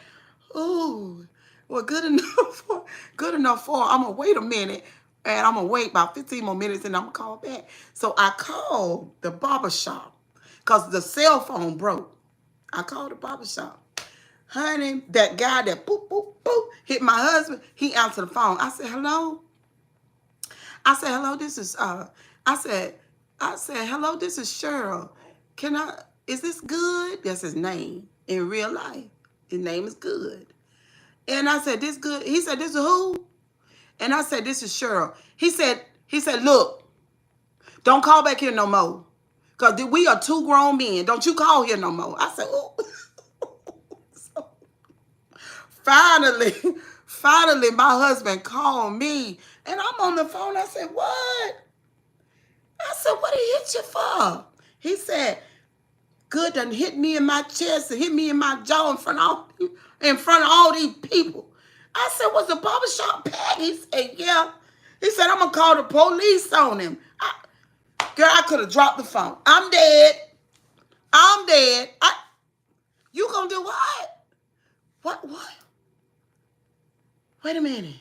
ooh, well, good enough for. I'm gonna wait a minute. And I'm gonna wait about 15 more minutes and I'm gonna call back. So I called the barber shop because the cell phone broke. I called the barber shop. Honey, that guy that boop, boop, boop hit my husband, he answered the phone. I said, hello? I said, hello, this is I said, hello, this is Cheryl. Is this Good? That's his name in real life. His name is Good. And I said, this Good. He said, this is who? And I said, this is Cheryl. He said, look, don't call back here no more. Because we are two grown men. Don't you call here no more. I said, oh. So finally, finally, my husband called me. And I'm on the phone. I said, what? I said, what he hit you for? He said, Good done hit me in my chest and hit me in my jaw in front of all these people. I said, was the barbershop packed? He said, yeah. He said, I'm going to call the police on him. Girl, I could have dropped the phone. I'm dead. I'm dead. You going to do what? What? Wait a minute.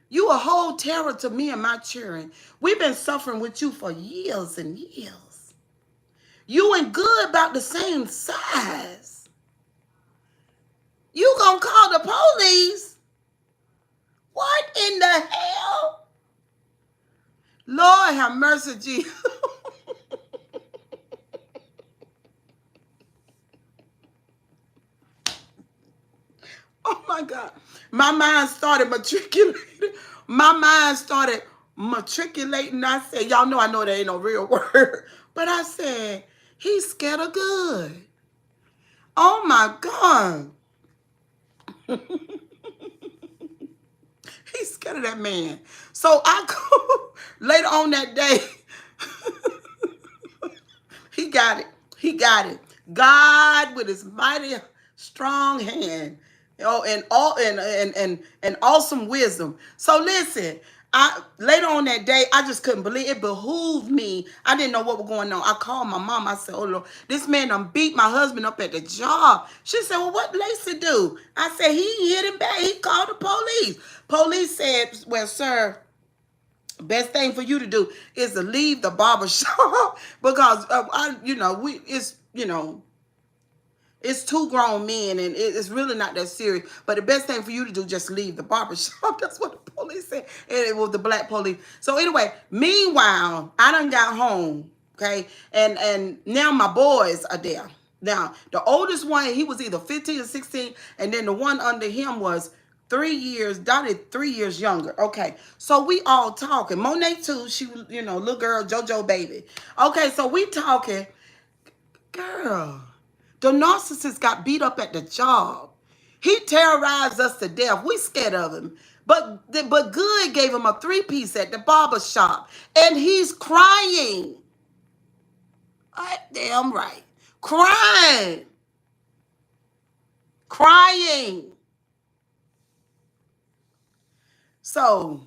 You a whole terror to me and my children. We've been suffering with you for years and years. You and Good about the same size. You gonna call the police? What in the hell? Lord have mercy, Jesus. Oh my God. My mind started matriculating. My mind started matriculating. I said, y'all know I know that ain't no real word. But I said, he's scared of Good. Oh my God. He's scared of that man. So I go later on that day. He got it. He got it. God with his mighty strong hand. Oh, and awesome wisdom. So listen, I later on that day, I just couldn't believe it. Behooved me. I didn't know what was going on. I called my mom. I said, "Oh Lord, this man done beat my husband up at the job." She said, "Well, what Lacey do?" I said, "He hit him back. He called the police." Police said, "Well, sir, best thing for you to do is to leave the barber shop because it's two grown men and it's really not that serious. But the best thing for you to do just leave the barber shop." That's what the police said. And it was the black police. So anyway, meanwhile, I done got home. Okay, and now my boys are there. Now the oldest one, he was either 15 or 16, and then the one under him was 3 years, Dottie 3 years younger. Okay, so we all talking. Monet too. She, little girl, JoJo baby. Okay, so we talking. Girl, the narcissist got beat up at the job. He terrorized us to death. We scared of him. But Good gave him a 3-piece at the barber shop. And he's crying. Damn right. Crying. Crying. So,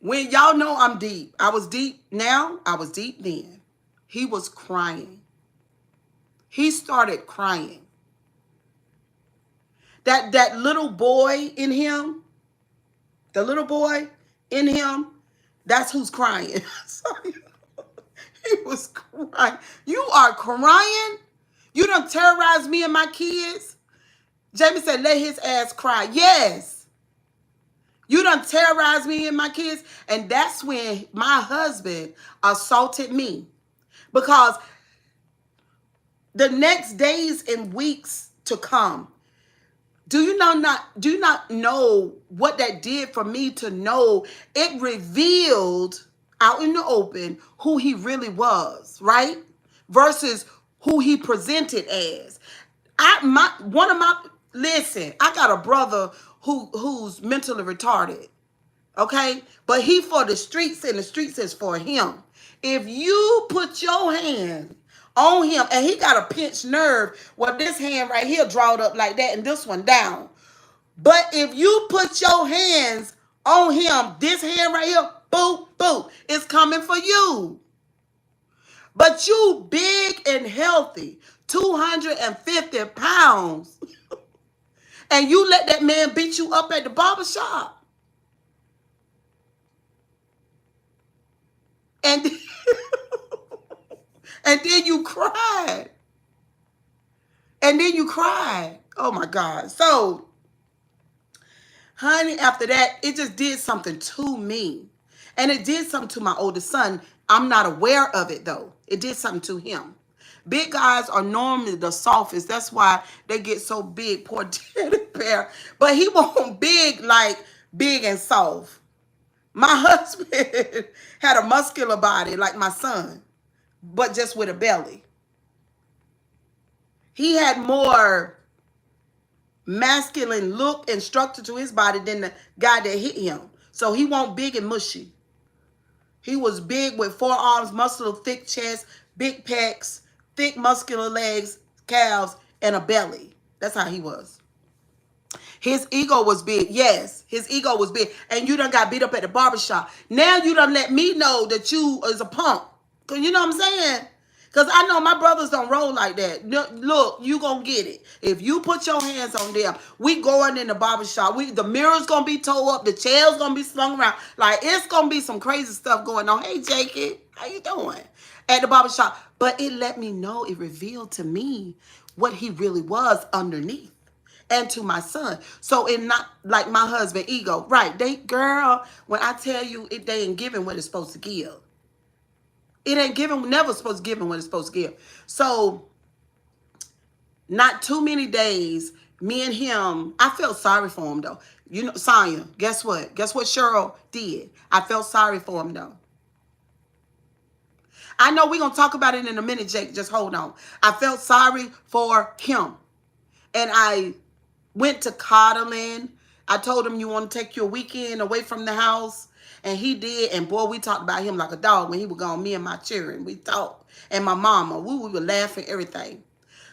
when y'all know I'm deep. I was deep now. I was deep then. He was crying. He started crying. That little boy in him, the little boy in him, that's who's crying. Sorry. He was crying. You are crying? You done terrorized me and my kids? Jamie said, let his ass cry. Yes. You done terrorized me and my kids. And that's when my husband assaulted me. Because the next days and weeks to come, do you not know what that did for me to know? It revealed out in the open who he really was, right? Versus who he presented as. Listen, I got a brother who's mentally retarded. Okay? But he for the streets and the streets is for him. If you put your hand on him and he got a pinched nerve, well, this hand right here drawed up like that and this one down. But if you put your hands on him, this hand right here, boo, boo, it's coming for you. But you big and healthy, 250 pounds, and you let that man beat you up at the barbershop. And, and then you cried. And then you cried. Oh my God. So, honey, after that, it just did something to me. And it did something to my oldest son. I'm not aware of it though. It did something to him. Big guys are normally the softest. That's why they get so big. Poor teddy bear. But he wasn't big like big and soft. My husband had a muscular body like my son, but just with a belly. He had more masculine look and structure to his body than the guy that hit him. So he wasn't big and mushy. He was big with forearms, muscular, thick chest, big pecs, thick muscular legs, calves, and a belly. That's how he was. His ego was big. Yes, his ego was big. And you done got beat up at the barbershop. Now you done let me know that you is a punk. Cause you know what I'm saying? Because I know my brothers don't roll like that. Look, you gonna get it. If you put your hands on them, we going in the barbershop. The mirror's gonna be towed up. The chair's gonna be slung around. Like, it's gonna be some crazy stuff going on. Hey, Jakey, how you doing? At the barbershop. But it let me know, it revealed to me what he really was underneath. And to my son. So it not like my husband ego. Right. Girl, when I tell you they ain't giving what it's supposed to give. It ain't giving, never supposed to give him what it's supposed to give. So not too many days, me and him, I felt sorry for him though. You know, Sonya, guess what? Guess what Cheryl did? I felt sorry for him though. I know we're going to talk about it in a minute, Jake. Just hold on. I felt sorry for him. And I went to coddling. I told him, you want to take your weekend away from the house? And he did. And boy, we talked about him like a dog when he was gone. Me and my children, we talked. And my mama, we were laughing, everything.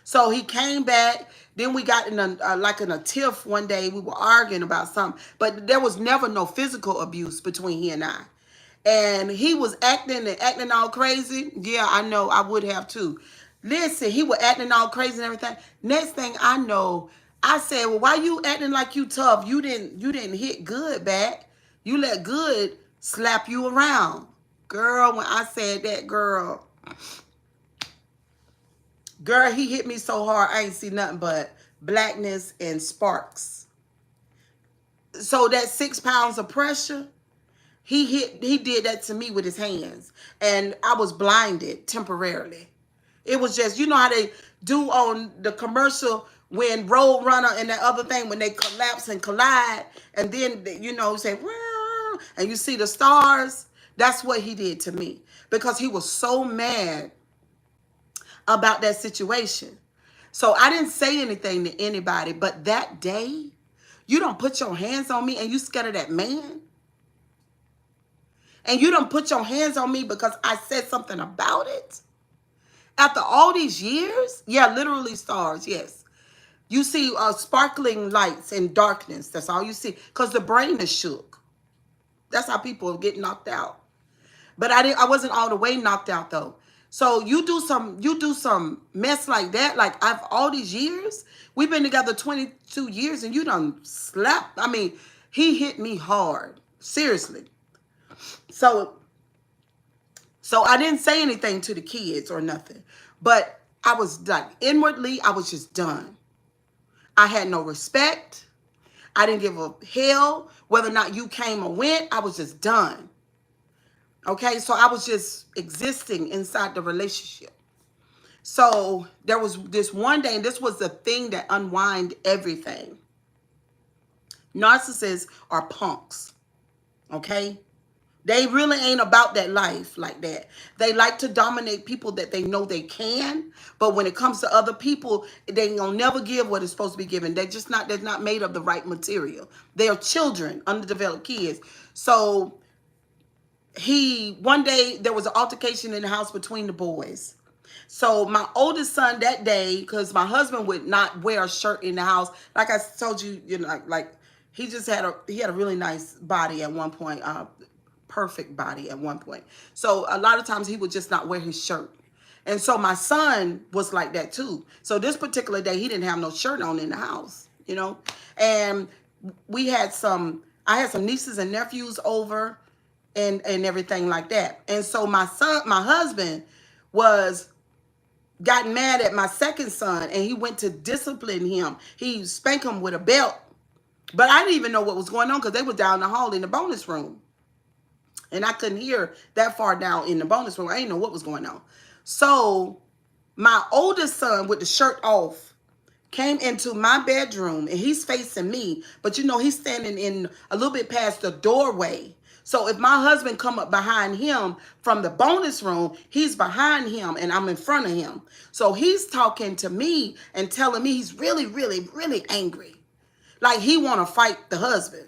So he came back. Then we got in a tiff one day. We were arguing about something. But there was never no physical abuse between he and I. And he was acting all crazy. Yeah, I know. I would have too. Listen, he was acting all crazy and everything. Next thing I know, I said, well, why you acting like you tough? You didn't hit good back. You let good slap you around. Girl, when I said that, girl, he hit me so hard, I ain't see nothing but blackness and sparks. So that 6 pounds of pressure, he did that to me with his hands. And I was blinded temporarily. It was just, you know how they do on the commercial when Road Runner and that other thing, when they collapse and collide, and then, you know, say, and you see the stars. That's what he did to me, because he was so mad about that situation. So I didn't say anything to anybody, but that day, you don't put your hands on me and you scared of that man. And you don't put your hands on me because I said something about it. After all these years, yeah, literally stars, yes. You see sparkling lights in darkness. That's all you see, because the brain is shook. That's how people get knocked out. But I wasn't all the way knocked out though. So you do some mess like that, like all these years. We've been together 22 years and you done slapped. I mean, he hit me hard. Seriously. So I didn't say anything to the kids or nothing. But I was like, inwardly, I was just done. I had no respect. I didn't give a hell whether or not you came or went. I was just done. Okay, so I was just existing inside the relationship. So there was this one day, and this was the thing that unwind everything. Narcissists are punks. Okay? They really ain't about that life like that. They like to dominate people that they know they can, but when it comes to other people, they ain't gonna never give what is supposed to be given. They're not made of the right material. They are children, underdeveloped kids. So one day there was an altercation in the house between the boys. So my oldest son that day, because my husband would not wear a shirt in the house, like I told you, you know, like He had a really nice body at one point, perfect body at one point. So a lot of times he would just not wear his shirt. And so my son was like that too. So this particular day he didn't have no shirt on in the house, you know. And we had some I had some nieces and nephews over and everything like that. And so my husband was got mad at my second son and he went to discipline him. He spanked him with a belt. But I didn't even know what was going on because they were down the hall in the bonus room. And I couldn't hear that far down in the bonus room. I didn't know what was going on. So my oldest son with the shirt off came into my bedroom and he's facing me. But you know, he's standing in a little bit past the doorway. So if my husband come up behind him from the bonus room, he's behind him and I'm in front of him. So he's talking to me and telling me he's really, really, really angry. Like he want to fight the husband.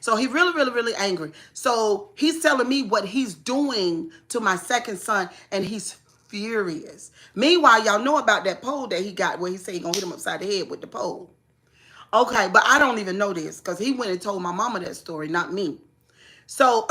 So he really, really, really angry. So he's telling me what he's doing to my second son, and he's furious. Meanwhile, y'all know about that pole that he got where he said he gonna hit him upside the head with the pole. Okay, but I don't even know this because he went and told my mama that story, not me. So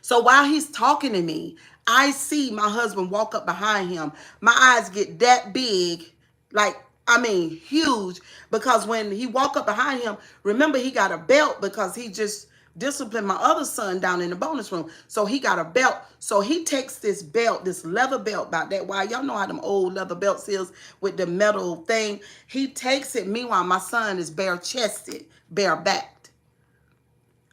so while he's talking to me, I see my husband walk up behind him. My eyes get that big, like, I mean, huge, because when he walk up behind him, remember he got a belt because he just disciplined my other son down in the bonus room. So he got a belt. So he takes this belt, this leather belt about that wide. Y'all know how them old leather belts is with the metal thing. He takes it. Meanwhile, my son is bare chested, bare backed.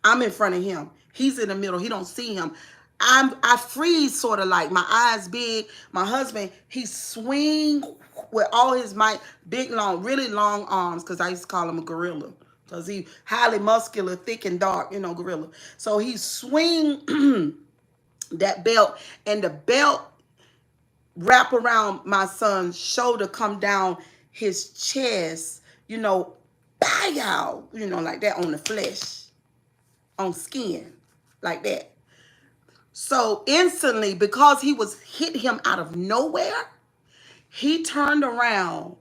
I'm in front of him. He's in the middle. He don't see him. I freeze sort of like my eyes big. My husband, he swing with all his might, big, long, really long arms, because I used to call him a gorilla. Because he highly muscular, thick and dark, you know, gorilla. So he swing that belt, and the belt wrap around my son's shoulder, come down his chest, you know, pow, you know, like that on the flesh, on skin, like that. So instantly, because he was hit him out of nowhere, he turned around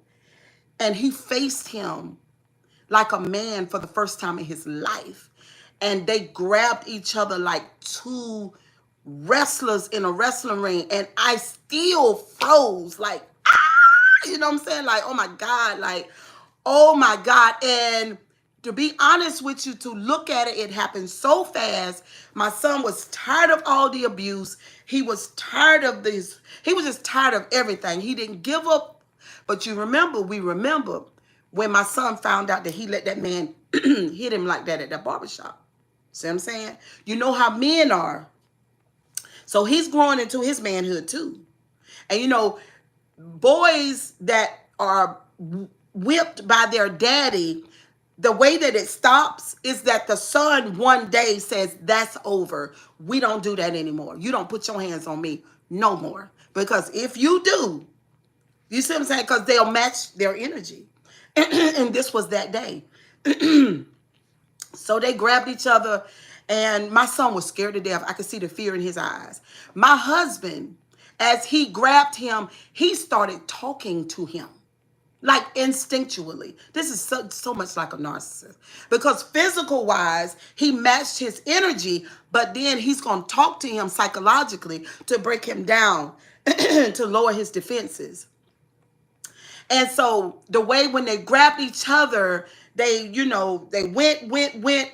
and he faced him like a man for the first time in his life. And they grabbed each other like two wrestlers in a wrestling ring. And I still froze, like, ah, you know what I'm saying? Like, oh my God, like, oh my God. And to be honest with you, to look at it, it happened so fast. My son was tired of all the abuse. He was tired of this. He was just tired of everything. He didn't give up. But we remember when my son found out that he let that man hit him like that at that barbershop. See what I'm saying? You know how men are. So he's growing into his manhood too. And you know, boys that are whipped by their daddy, the way that it stops is that the son one day says, that's over. We don't do that anymore. You don't put your hands on me no more. Because if you do, you see what I'm saying? Because they'll match their energy. And this was that day. So they grabbed each other, and my son was scared to death. I could see the fear in his eyes. My husband, as he grabbed him, he started talking to him. Like instinctually. This is so much like a narcissist. Because physical wise, he matched his energy, but then he's going to talk to him psychologically to break him down, to lower his defenses. And so the way when they grabbed each other, they, you know, they went,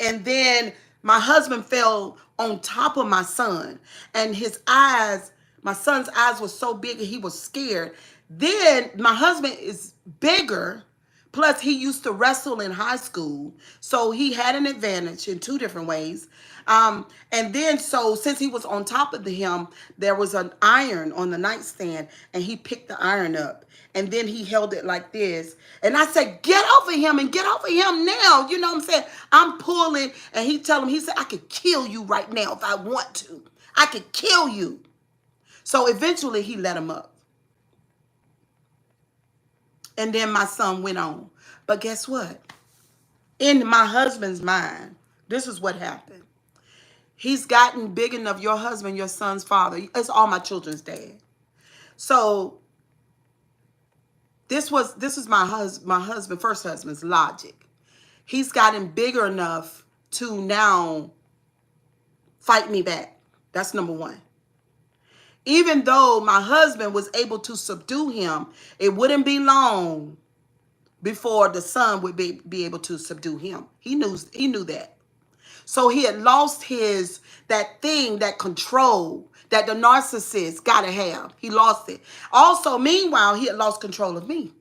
and then my husband fell on top of my son. And his eyes, my son's eyes were so big and he was scared. Then my husband is bigger. Plus, he used to wrestle in high school. So he had an advantage in two different ways. And then, so since he was on top of him, there was an iron on the nightstand, and he picked the iron up. And then he held it like this. And I said, get off of him and get off of him now. You know what I'm saying? I'm pulling. And he told him, he said, I could kill you right now if I want to. I could kill you. So eventually he let him up. And then my son went on. But guess what? In my husband's mind, this is what happened. He's gotten big enough, your husband, your son's father. It's all my children's dad. So this was my husband, first husband's logic. he's gotten bigger enough to now fight me back. That's number one. Even though my husband was able to subdue him, it wouldn't be long before the son would be able to subdue him. He knew that. So he had lost that thing, that control that the narcissist gotta have. He lost it. Also, meanwhile, he had lost control of me.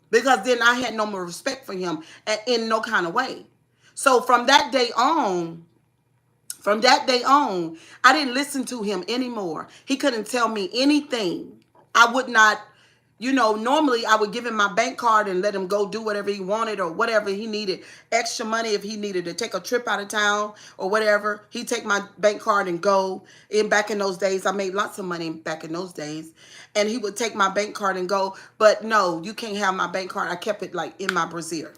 Because then I had no more respect for him in no kind of way. So from that day on, I didn't listen to him anymore. He couldn't tell me anything. I would not, normally I would give him my bank card and let him go do whatever he wanted or whatever he needed. Extra money if he needed to take a trip out of town or whatever. He'd take my bank card and go. And back in those days, I made lots of money back in those days. And he would take my bank card and go. But no, you can't have my bank card. I kept it like in my brassiere.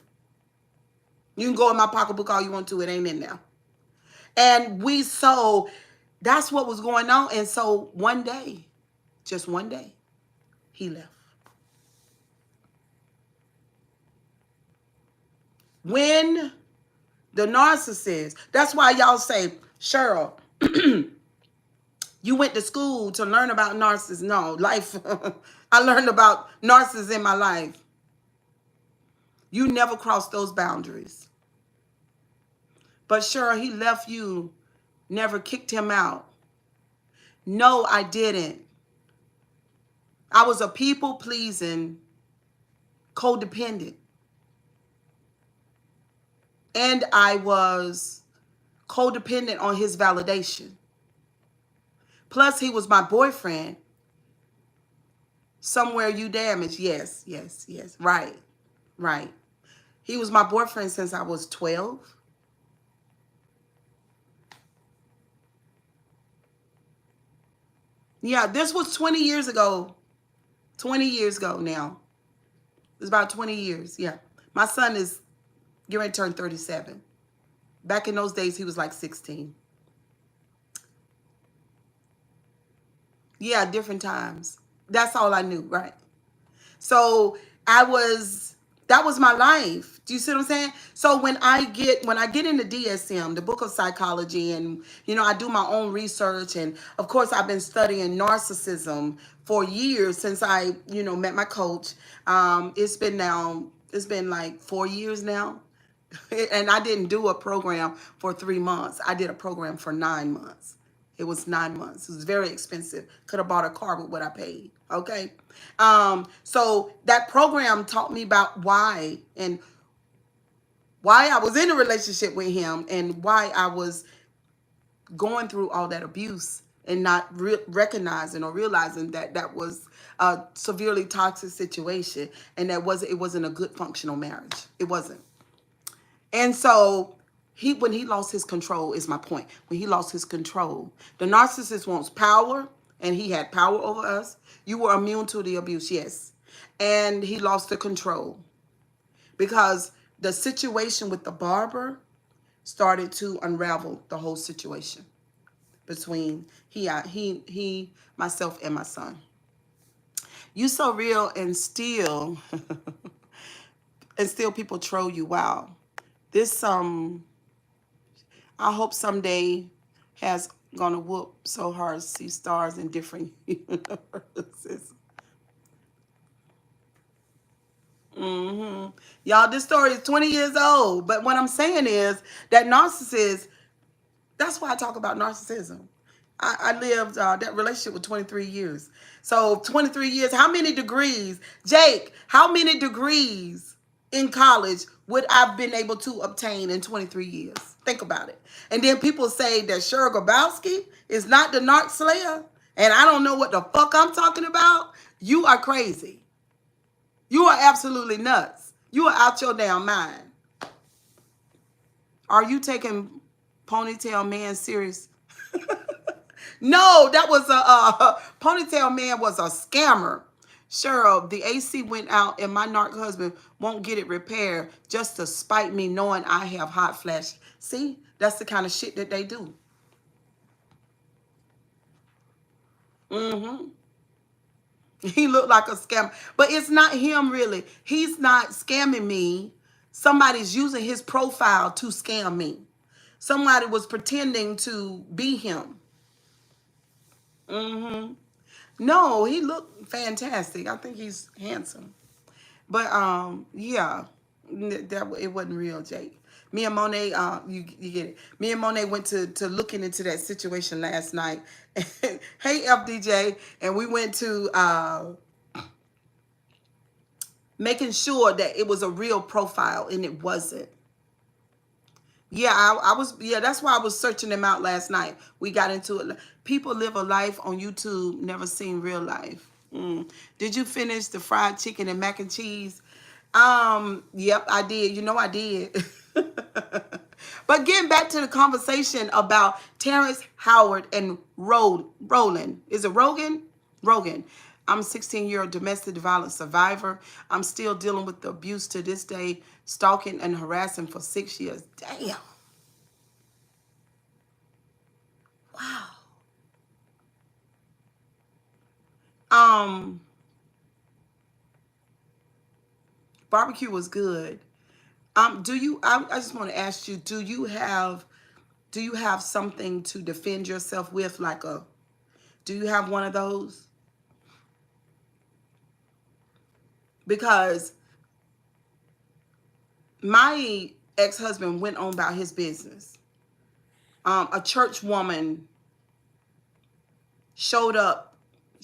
You can go in my pocketbook all you want to. It ain't in there. And that's what was going on. And so one day, just one day, he left. When the narcissist, that's why y'all say, Cheryl, you went to school to learn about narcissists. No, life, I learned about narcissists in my life. You never crossed those boundaries. But Cheryl, he left you, never kicked him out. No, I didn't. I was a people-pleasing, codependent. And I was codependent on his validation. Plus, he was my boyfriend. Somewhere you damaged. Yes, yes, yes. Right, right. He was my boyfriend since I was 12. Yeah, this was 20 years ago. 20 years ago now. It's about 20 years, yeah. My son is getting ready to turn 37. Back in those days, he was like 16. Yeah, different times. That's all I knew, right? So that was my life. Do you see what I'm saying? So when I get into DSM, the book of psychology, and I do my own research, and of course I've been studying narcissism for years since I met my coach. It's been like 4 years now. And I didn't do a program for 3 months. I did a program for 9 months. It was 9 months. It was very expensive. Could have bought a car with what I paid. Okay. So that program taught me about why I was in a relationship with him and why I was going through all that abuse and not recognizing or realizing that was a severely toxic situation and it wasn't a good functional marriage. It wasn't. And so when he lost his control is my point. When he lost his control, the narcissist wants power, and he had power over us. You were immune to the abuse, yes. And he lost the control because the situation with the barber started to unravel the whole situation between myself, and my son. You so real, and still people troll you. Wow. This I hope someday has gonna whoop so hard see stars in different universes. Y'all, this story is 20 years old. But what I'm saying is that narcissist, that's why I talk about narcissism. I lived that relationship with 23 years. So 23 years, how many degrees? Jake, how many degrees in college would I've been able to obtain in 23 years? Think about it. And then people say that Cheryl Grabowski is not the narc slayer, and I don't know what the fuck I'm talking about. You are crazy. You are absolutely nuts. You are out your damn mind. Are you taking Ponytail Man serious? No, that was a Ponytail Man was a scammer. Cheryl, the AC went out and my narc husband won't get it repaired just to spite me knowing I have hot flash. See, that's the kind of shit that they do. He looked like a scammer. But it's not him really. He's not scamming me Somebody's using his profile to scam me. Somebody was pretending to be him. No, he looked fantastic. I think he's handsome. But yeah, that it wasn't real, Jake. Me and Monet, you get it. Me and Monet went to looking into that situation last night. Hey, FDJ, and we went to making sure that it was a real profile, and it wasn't. Yeah, I was. Yeah, that's why I was searching them out last night. We got into it. People live a life on YouTube, never seen real life. Did you finish the fried chicken and mac and cheese? Yep, I did. You know I did. But getting back to the conversation about Terrence Howard and Roland. Is it Rogan? Rogan. I'm a 16-year-old domestic violence survivor. I'm still dealing with the abuse to this day, stalking and harassing for 6 years. Damn. Wow. Um, Barbecue was good. Do you? I just want to ask you. Do you have something to defend yourself with, like a? Do you have one of those? Because my ex-husband went on about his business. A church woman showed up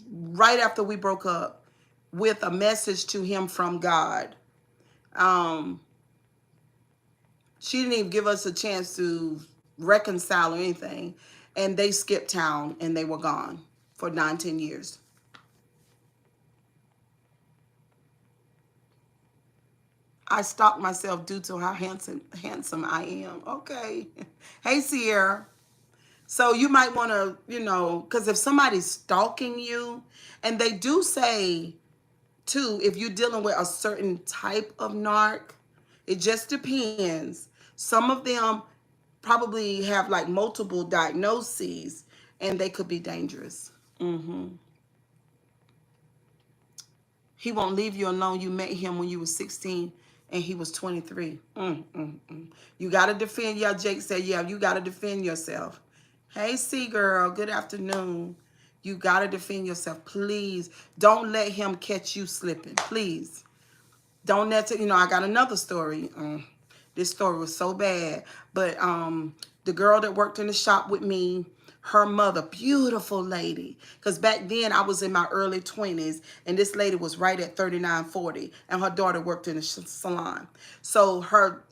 right after we broke up with a message to him from God. Um, she didn't even give us a chance to reconcile or anything. And they skipped town and they were gone for 9, 10 years. I stalked myself due to how handsome I am. Okay. Hey, Sierra. So you might want to, because if somebody's stalking you, and they do say, too, if you're dealing with a certain type of narc, it just depends. Some of them probably have like multiple diagnoses, and they could be dangerous. He won't leave you alone. You met him when you were 16 and he was 23. You got to defend. Yeah, Jake said, yeah, you got to defend yourself. Hey, C girl, good afternoon. You got to defend yourself. Please don't let him catch you slipping. Please. Don't let, I got another story. This story was so bad. But the girl that worked in the shop with me, her mother, beautiful lady. Because back then I was in my early 20s and this lady was right at 39, 40. And her daughter worked in the salon. So her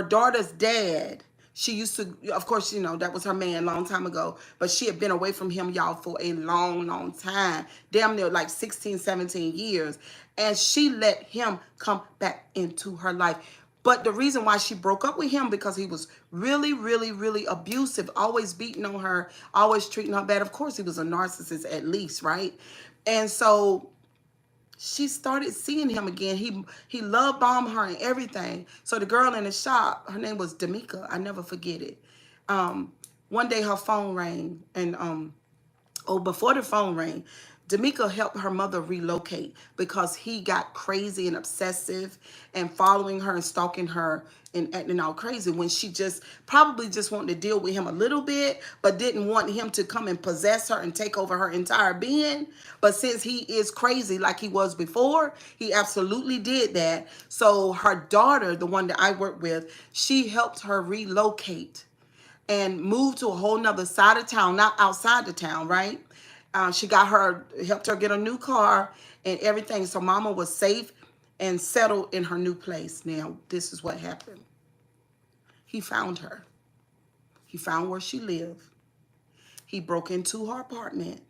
daughter's dad, she used to, of course, that was her man a long time ago. But she had been away from him, y'all, for a long, long time. Damn near like 16, 17 years. And she let him come back into her life. But the reason why she broke up with him, because he was really, really, really abusive, always beating on her, always treating her bad. Of course, he was a narcissist at least, right? And so she started seeing him again. He love bombed her and everything. So the girl in the shop, her name was D'Amica. I never forget it. One day her phone rang, and before the phone rang, D'Amica helped her mother relocate because he got crazy and obsessive and following her and stalking her and acting all crazy when she just probably just wanted to deal with him a little bit, but didn't want him to come and possess her and take over her entire being. But since he is crazy like he was before, he absolutely did that. So her daughter, the one that I work with, she helped her relocate and move to a whole nother side of town, not outside the town, right? She helped her get a new car and everything. So mama was safe and settled in her new place. Now, this is what happened. He found her. He found where she lived. He broke into her apartment.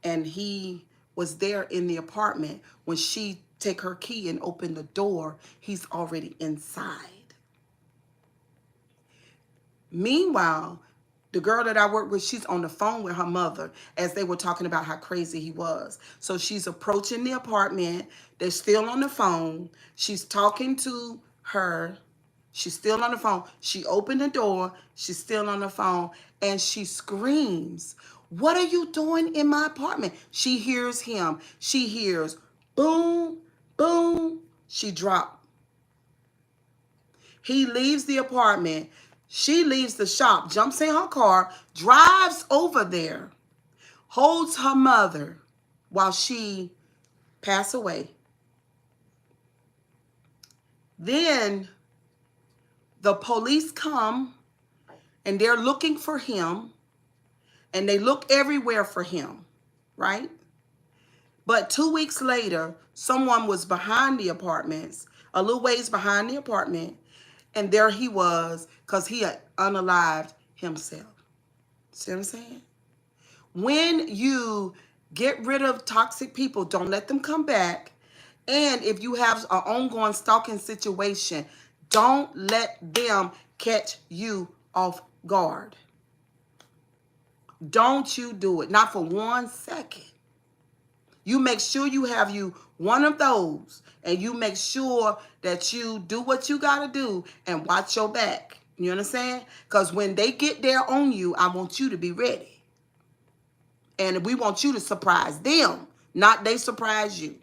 And he was there in the apartment. When she take her key and open the door, he's already inside. Meanwhile, the girl that I work with, she's on the phone with her mother as they were talking about how crazy he was. So she's approaching the apartment. They're still on the phone. She's talking to her. She's still on the phone. She opened the door. She's still on the phone. And she screams, "What are you doing in my apartment?" She hears him. She hears boom, boom. She dropped. He leaves the apartment. She leaves the shop, jumps in her car, drives over there, holds her mother while she passed away. Then the police come and they're looking for him, and they look everywhere for him, right? But 2 weeks later, someone was behind the apartments, a little ways behind the apartment, and there he was because he had unalived himself. See what I'm saying? When you get rid of toxic people, don't let them come back. And if you have an ongoing stalking situation, don't let them catch you off guard. Don't you do it. Not for 1 second. You make sure you have you one of those, and you make sure that you do what you got to do and watch your back. You understand? Because when they get there on you, I want you to be ready. And we want you to surprise them, not they surprise you.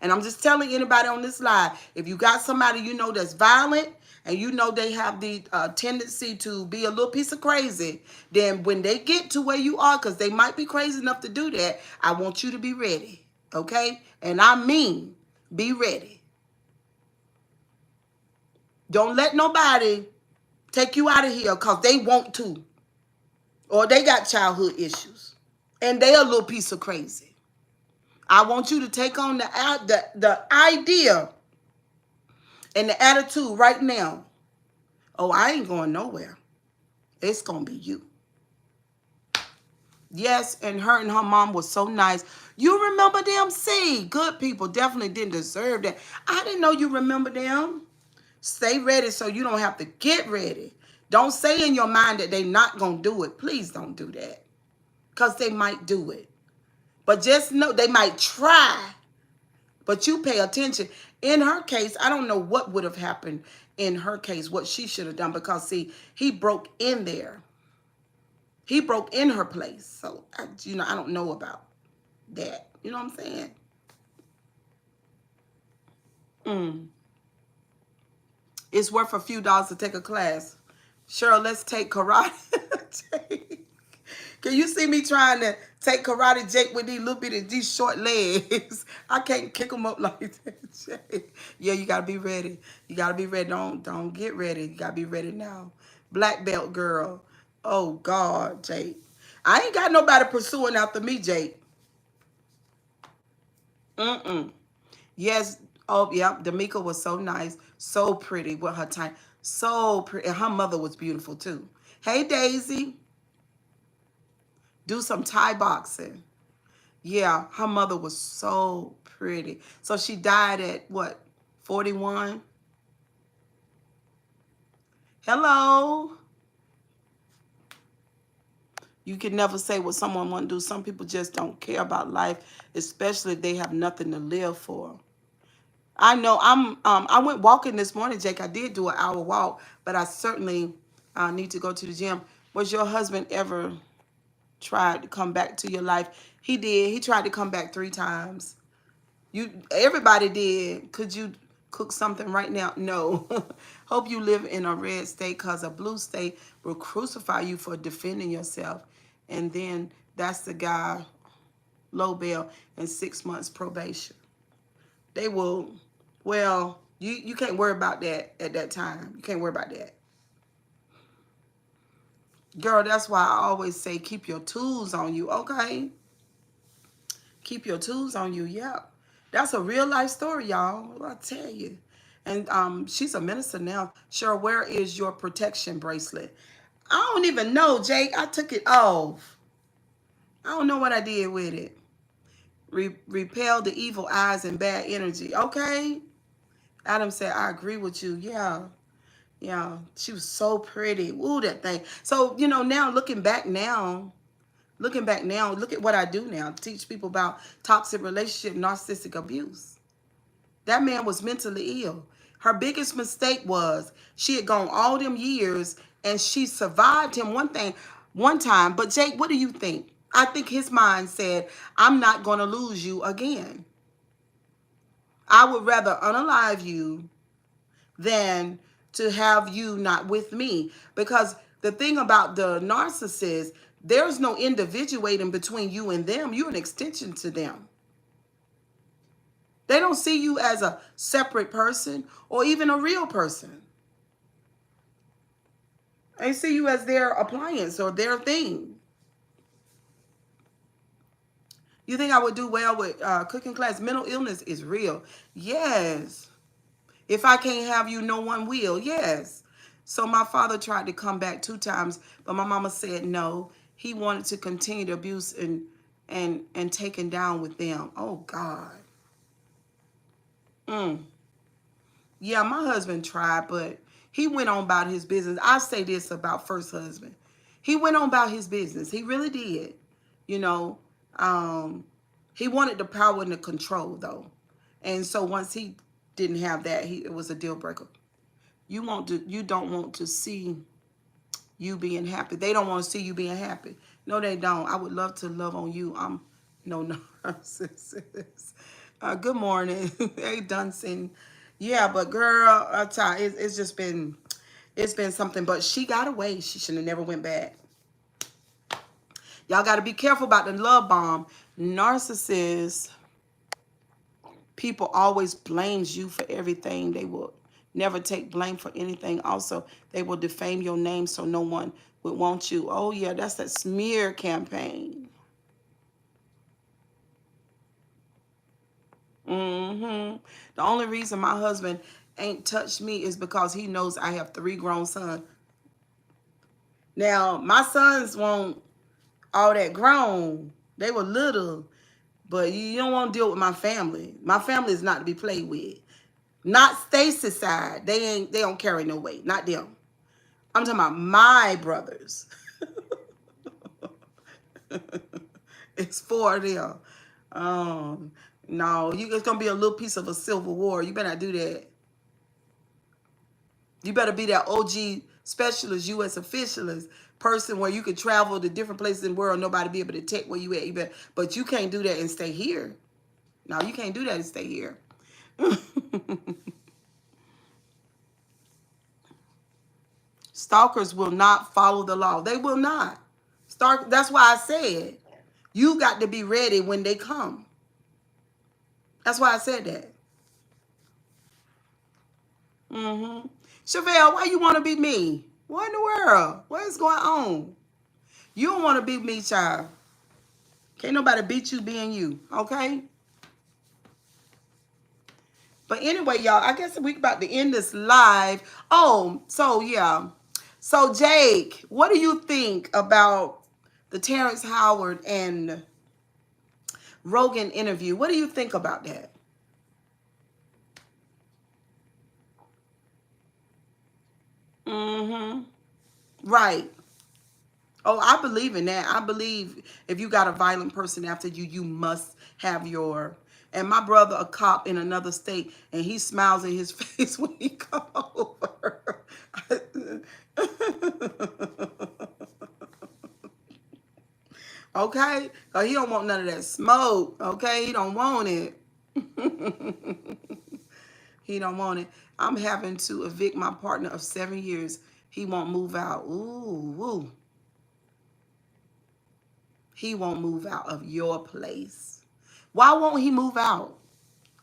And I'm just telling anybody on this live, if you got somebody you know that's violent, and you know they have the tendency to be a little piece of crazy, then when they get to where you are, because they might be crazy enough to do that, I want you to be ready, okay? And I mean, be ready. Don't let nobody take you out of here because they want to, or they got childhood issues, and they a little piece of crazy. I want you to take on the idea and the attitude right now. Oh, I ain't going nowhere. It's going to be you. Yes, and her mom was so nice. You remember them? See, good people definitely didn't deserve that. I didn't know you remember them. Stay ready so you don't have to get ready. Don't say in your mind that they're not going to do it. Please don't do that. Because they might do it. But just know they might try. But you pay attention. In her case, I don't know what would have happened in her case, what she should have done. Because, see, he broke in there. He broke in her place. So, I don't know about that. You know what I'm saying? It's worth a few dollars to take a class. Cheryl, let's take karate. Can you see me trying to take karate Jake with these short legs? I can't kick them up like that, Jake. Yeah, you gotta be ready. You gotta be ready. Don't get ready. You gotta be ready now. Black belt girl. Oh God, Jake. I ain't got nobody pursuing after me, Jake. Yes. Oh, yeah. D'Amica was so nice. So pretty with her time. So pretty. And her mother was beautiful, too. Hey, Daisy. Do some Thai boxing. Yeah, her mother was so pretty. So she died at, what, 41? Hello. You can never say what someone want to do. Some people just don't care about life, especially if they have nothing to live for. I know I went walking this morning, Jake. I did do an hour walk, but I certainly need to go to the gym. Was your husband ever tried to come back to your life? He did. He tried to come back 3 times. Everybody did. Could you cook something right now? No. Hope you live in a red state, because a blue state will crucify you for defending yourself. And then that's the guy, low bail and 6 months probation. They will, well, you can't worry about that at that time. You can't worry about that. Girl, that's why I always say keep your tools on you, okay? Keep your tools on you, yeah. That's a real life story, y'all. I tell you. And she's a minister now. Sure, where is your protection bracelet? I don't even know, Jake. I took it off. I don't know what I did with it. Repel the evil eyes and bad energy. Okay. Adam said, I agree with you. Yeah. Yeah. She was so pretty. Ooh, that thing. So, now looking back now, look at what I do now. Teach people about toxic relationship, narcissistic abuse. That man was mentally ill. Her biggest mistake was she had gone all them years and she survived him one time. But Jake, what do you think? I think his mind said, I'm not going to lose you again. I would rather unalive you than to have you not with me. Because the thing about the narcissist, there's no individuating between you and them. You're an extension to them. They don't see you as a separate person or even a real person. They see you as their appliance or their thing. You think I would do well with cooking class? Mental illness is real. Yes. If I can't have you, no one will. Yes. So my father tried to come back 2 times, but my mama said no. He wanted to continue the abuse and taken down with them. Oh God. Yeah, my husband tried, but he went on about his business. I say this about first husband. He went on about his business. He really did. You know, he wanted the power and the control though. And so once he didn't have that, it was a deal breaker. You don't want to see you being happy. They don't want to see you being happy. No, they don't. I would love to love on you. I'm no narcissist. Good morning. Hey, Dunson. Yeah, but girl, I tell you, it's been something. But she got away. She should have never went back. Y'all got to be careful about the love bomb. Narcissists, people always blames you for everything. They will never take blame for anything. Also, they will defame your name so no one would want you. Oh, yeah, that's that smear campaign. The only reason my husband ain't touched me is because he knows I have 3 grown sons. Now, my sons won't all that grown. They were little, but you don't want to deal with my family. My family is not to be played with. Not Stacy's side. They don't carry no weight. Not them. I'm talking about my brothers. It's 4 of them. No, it's gonna be a little piece of a civil war. You better not do that. You better be that OG specialist, U.S. officialist person where you can travel to different places in the world, nobody be able to detect where you at. But you can't do that and stay here. No, you can't do that and stay here. Stalkers will not follow the law. They will not. That's why I said you got to be ready when they come. That's why I said that. Chevelle, why you want to be me? What in the world? What is going on? You don't want to be me, child. Can't nobody beat you being you, okay? But anyway, y'all, I guess we about to end this live. Oh, so yeah. So Jake, what do you think about the Terrence Howard and Rogan interview? What do you think about that? Right. Oh, I believe in that. I believe if you got a violent person after you, you must have your... And my brother, a cop in another state, and he smiles in his face when he come over. Okay? Because he don't want none of that smoke. Okay? He don't want it. He don't want it. I'm having to evict my partner of 7 years. He won't move out. Ooh, woo. He won't move out of your place. Why won't he move out?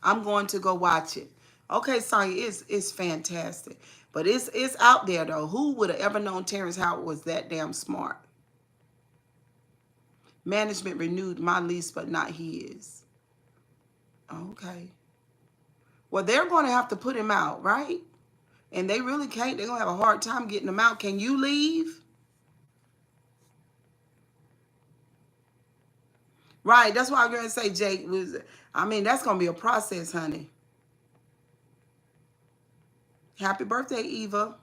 I'm going to go watch it. Okay, Sonya, it's fantastic. But it's out there, though. Who would have ever known Terrence Howard was that damn smart? Management renewed my lease, but not his. Okay. Well, they're going to have to put him out, right? And they really can't. They're going to have a hard time getting him out. Can you leave? Right. That's why I'm going to say, Jake, I mean, that's going to be a process, honey. Happy birthday, Eva.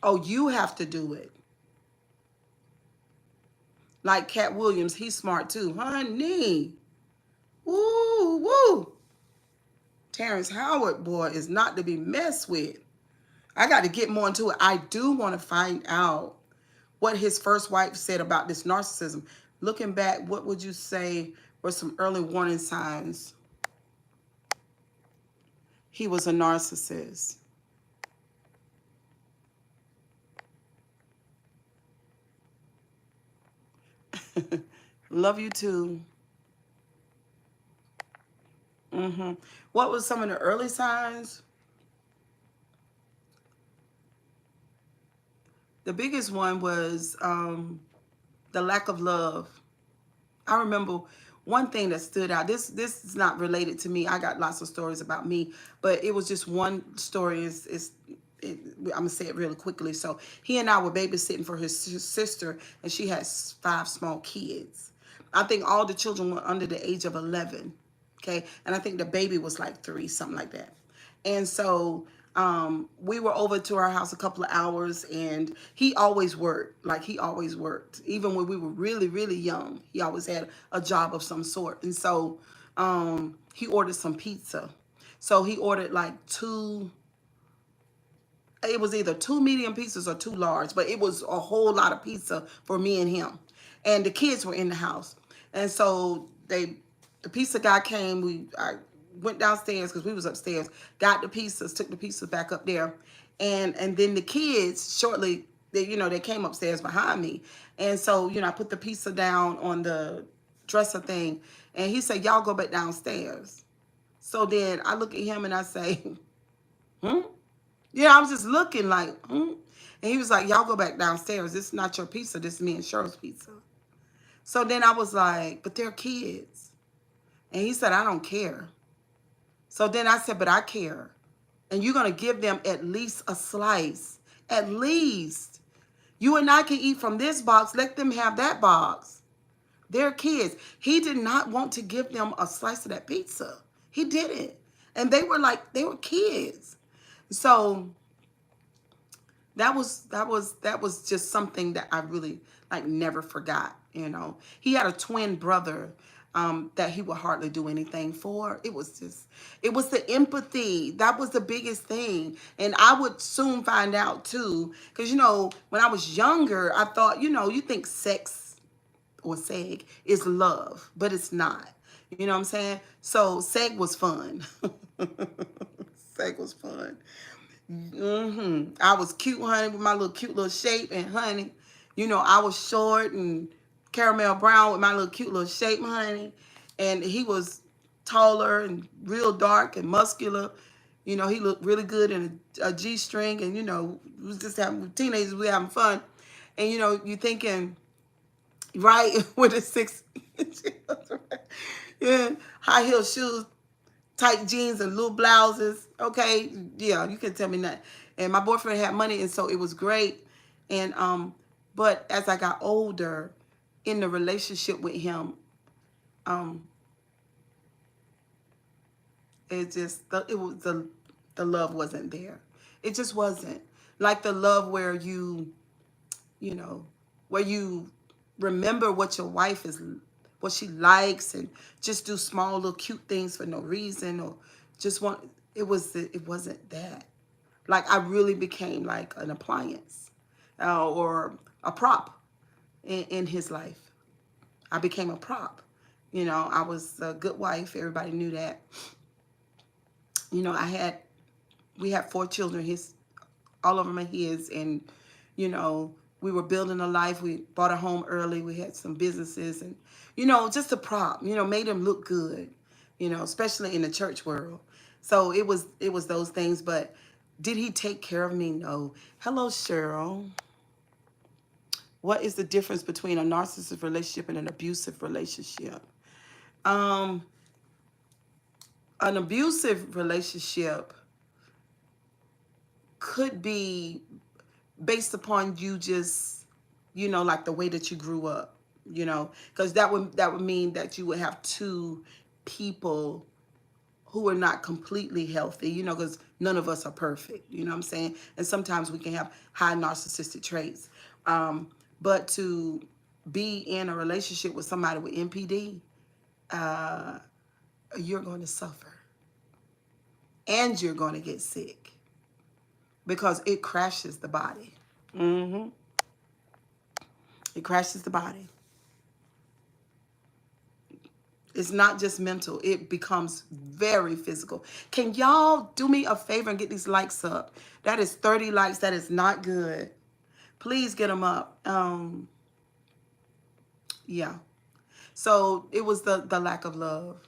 Oh, you have to do it. Like Cat Williams, he's smart too. Honey. Woo, woo. Terrence Howard, boy, is not to be messed with. I got to get more into it. I do want to find out what his first wife said about this narcissism. Looking back, what would you say were some early warning signs he was a narcissist. Love you too. What was some of the early signs? The biggest one was the lack of love. I remember one thing that stood out. This is not related to me. I got lots of stories about me, but it was just one story. I'm gonna say it really quickly. So he and I were babysitting for his sister, and she has 5 small kids. I think all the children were under the age of 11. Okay, and I think the baby was like 3, something like that. And so we were over to our house a couple of hours, and he always worked. Like, he always worked. Even when we were really, really young, he always had a job of some sort. And so he ordered some pizza. So he ordered like it was either 2 medium pizzas or 2 large, but it was a whole lot of pizza for me and him. And the kids were in the house. And so the pizza guy came. I went downstairs because we was upstairs, got the pizzas, took the pizzas back up there. And then the kids shortly, they came upstairs behind me. And so, I put the pizza down on the dresser thing, and he said, "Y'all go back downstairs." So then I look at him and I say, "Hmm?" Yeah, I was just looking like, "Hmm?" And he was like, "Y'all go back downstairs. This is not your pizza. This is me and Cheryl's pizza." So then I was like, "But they're kids." And he said, "I don't care." So then I said, "But I care. And you're going to give them at least a slice. At least. You and I can eat from this box. Let them have that box. They're kids." He did not want to give them a slice of that pizza. He didn't. And they were kids. So that was just something that I really like never forgot. He had a twin brother that he would hardly do anything for. It was the empathy that was the biggest thing. And I would soon find out too, because when I was younger, I thought, you think sex or seg is love, but it's not. You know what I'm saying? So seg was fun. Seg was fun. I was cute, honey, with my little cute little shape, and honey, I was short and caramel brown with my little cute little shape, honey, and he was taller and real dark and muscular. He looked really good in a G-string, and we was just having teenagers, we having fun, and you thinking, right, with a 6 yeah, high heel shoes, tight jeans and little blouses. Okay, yeah, you can tell me that. And my boyfriend had money, and so it was great. And but as I got older in the relationship with him, the love wasn't there. It just wasn't like the love where you know, where you remember what your wife is, what she likes, and just do small little cute things for no reason, or just want. It wasn't that. Like, I really became like an appliance, or a prop in his life. I became a prop. I was a good wife. Everybody knew that. We had 4 children. All of them are his, and we were building a life. We bought a home early. We had some businesses, and just a prop. Made him look good. Especially in the church world. So it was those things. But did he take care of me? No. Hello, Cheryl. What is the difference between a narcissistic relationship and an abusive relationship? An abusive relationship could be based upon you just, like the way that you grew up, because that would mean that you would have 2 people who are not completely healthy, because none of us are perfect, you know what I'm saying? And sometimes we can have high narcissistic traits. But to be in a relationship with somebody with NPD, you're going to suffer. And you're going to get sick. Because it crashes the body. It crashes the body. It's not just mental. It becomes very physical. Can y'all do me a favor and get these likes up? That is 30 likes. That is not good. Please get them up. Yeah. So it was the lack of love.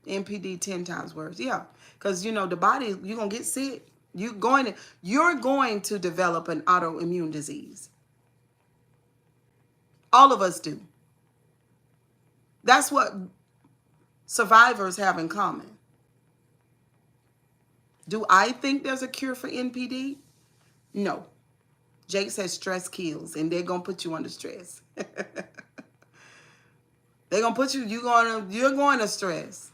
NPD 10 times worse. Yeah. Because, you know, the body, you're going to get sick. You're going to develop an autoimmune disease. All of us do. That's what survivors have in common. Do I think there's a cure for NPD? No. Jake says stress kills, and they're going to put you under stress. They're going to put you, you're going to stress.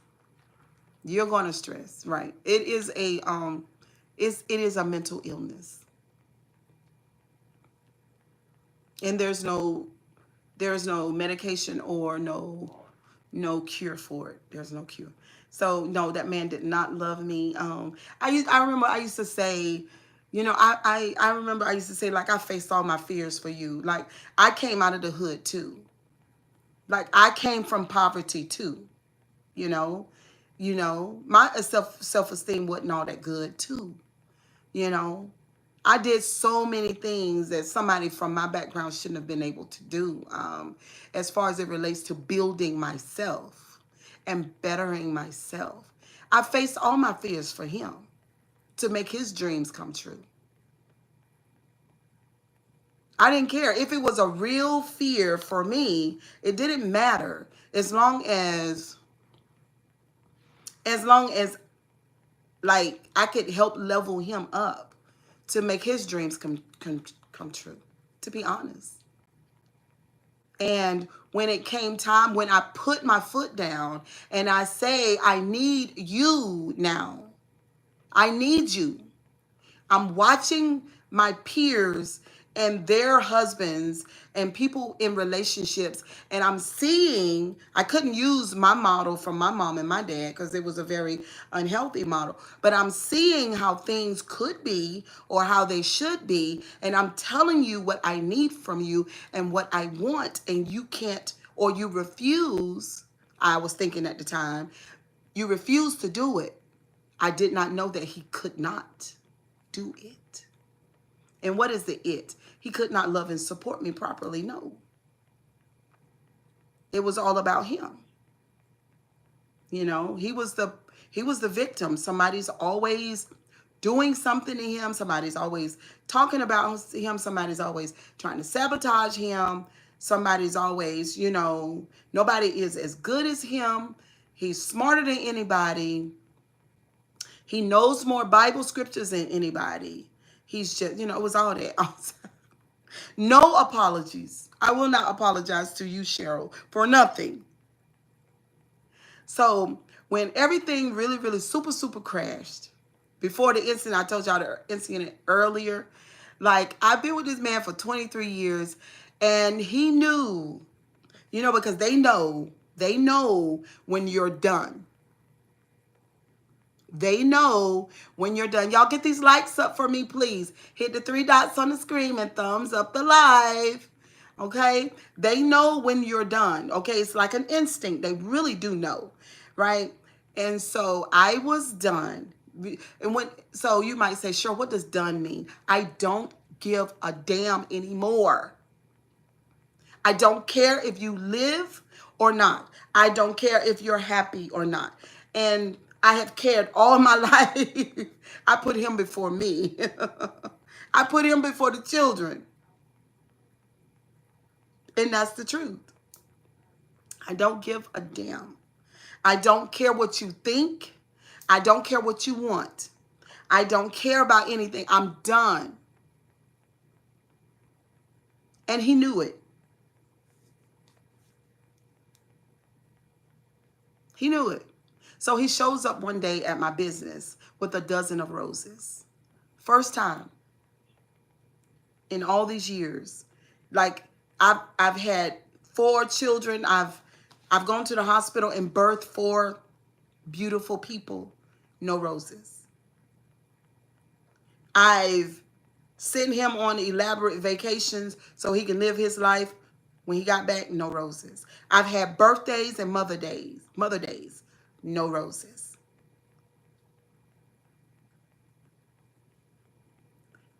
You're going to stress, right? It is a mental illness. And there's no medication or no cure for it. There's no cure. So no, that man did not love me. I remember I used to say, you know, I remember I used to say, like, I faced all my fears for you. Like, I came out of the hood too. Like, I came from poverty too. You know, my self-esteem wasn't all that good too. You know, I did so many things that somebody from my background shouldn't have been able to do, as far as it relates to building myself and bettering myself. I faced all my fears for him to make his dreams come true. I didn't care. If it was a real fear for me, it didn't matter as long as like I could help level him up to make his dreams come true, to be honest. And when it came time, when I put my foot down and I say, I need you now. I need you. I'm watching my peers and their husbands and people in relationships, and I'm seeing, I couldn't use my model from my mom and my dad because it was a very unhealthy model, but I'm seeing how things could be or how they should be, and I'm telling you what I need from you and what I want, and you can't, or you refuse. I was thinking at the time, you refuse to do it. I did not know that he could not do it. And what is the it? He could not love and support me properly. No. It was all about him. You know, he was the victim. Somebody's always doing something to him. Somebody's always talking about him. Somebody's always trying to sabotage him. Somebody's always, you know, nobody is as good as him. He's smarter than anybody. He knows more Bible scriptures than anybody. He's just, you know, it was all that. No apologies. I will not apologize to you, Cheryl, for nothing. So when everything really, really super crashed, before the incident, I told y'all the incident earlier, like, I've been with this man for 23 years, and he knew, you know, because they know when you're done. They know when you're done. Y'all get these likes up for me, please. Hit the 3 dots on the screen and thumbs up the live. Okay? They know when you're done. Okay? It's like an instinct. They really do know. Right? And so I was done. So you might say, sure, what does done mean? I don't give a damn anymore. I don't care if you live or not. I don't care if you're happy or not. And I have cared all my life. I put him before me. I put him before the children. And that's the truth. I don't give a damn. I don't care what you think. I don't care what you want. I don't care about anything. I'm done. And he knew it. He knew it. So he shows up one day at my business with a dozen of roses. First time in all these years. Like, I've had 4 children. I've gone to the hospital and birthed 4 beautiful people. No roses. I've sent him on elaborate vacations so he can live his life. When he got back, no roses. I've had birthdays and mother days, no roses.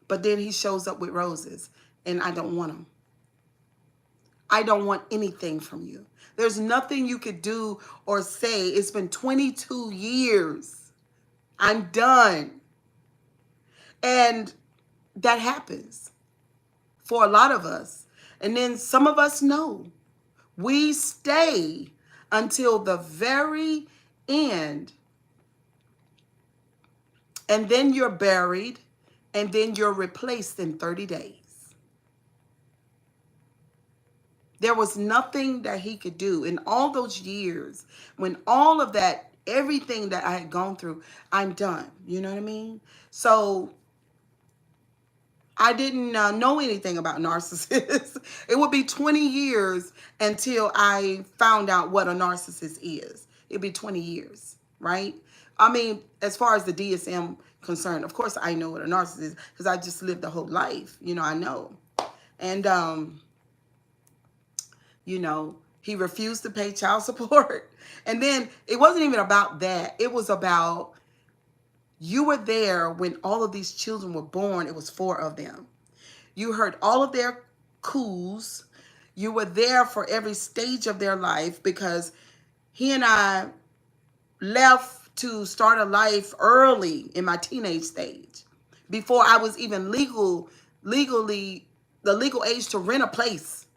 But then he shows up with roses, and I don't want them. I don't want anything from you. There's nothing you could do or say. It's been 22 years. I'm done. And that happens for a lot of us. And then some of us know. We stay until the very end. And then you're buried. And then you're replaced in 30 days. There was nothing that he could do in all those years when all of that, everything that I had gone through, I'm done. You know what I mean? So I didn't know anything about narcissists. It would be 20 years until I found out what a narcissist is. It'd be 20 years, right? I mean, as far as the DSM concerned, of course I know what a narcissist is because I just lived the whole life. You know, I know. And, you know, he refused to pay child support. And then it wasn't even about that. It was about, you were there when all of these children were born. It was 4 of them. You heard all of their coups. You were there for every stage of their life because he and I left to start a life early in my teenage stage before I was even legally the legal age to rent a place.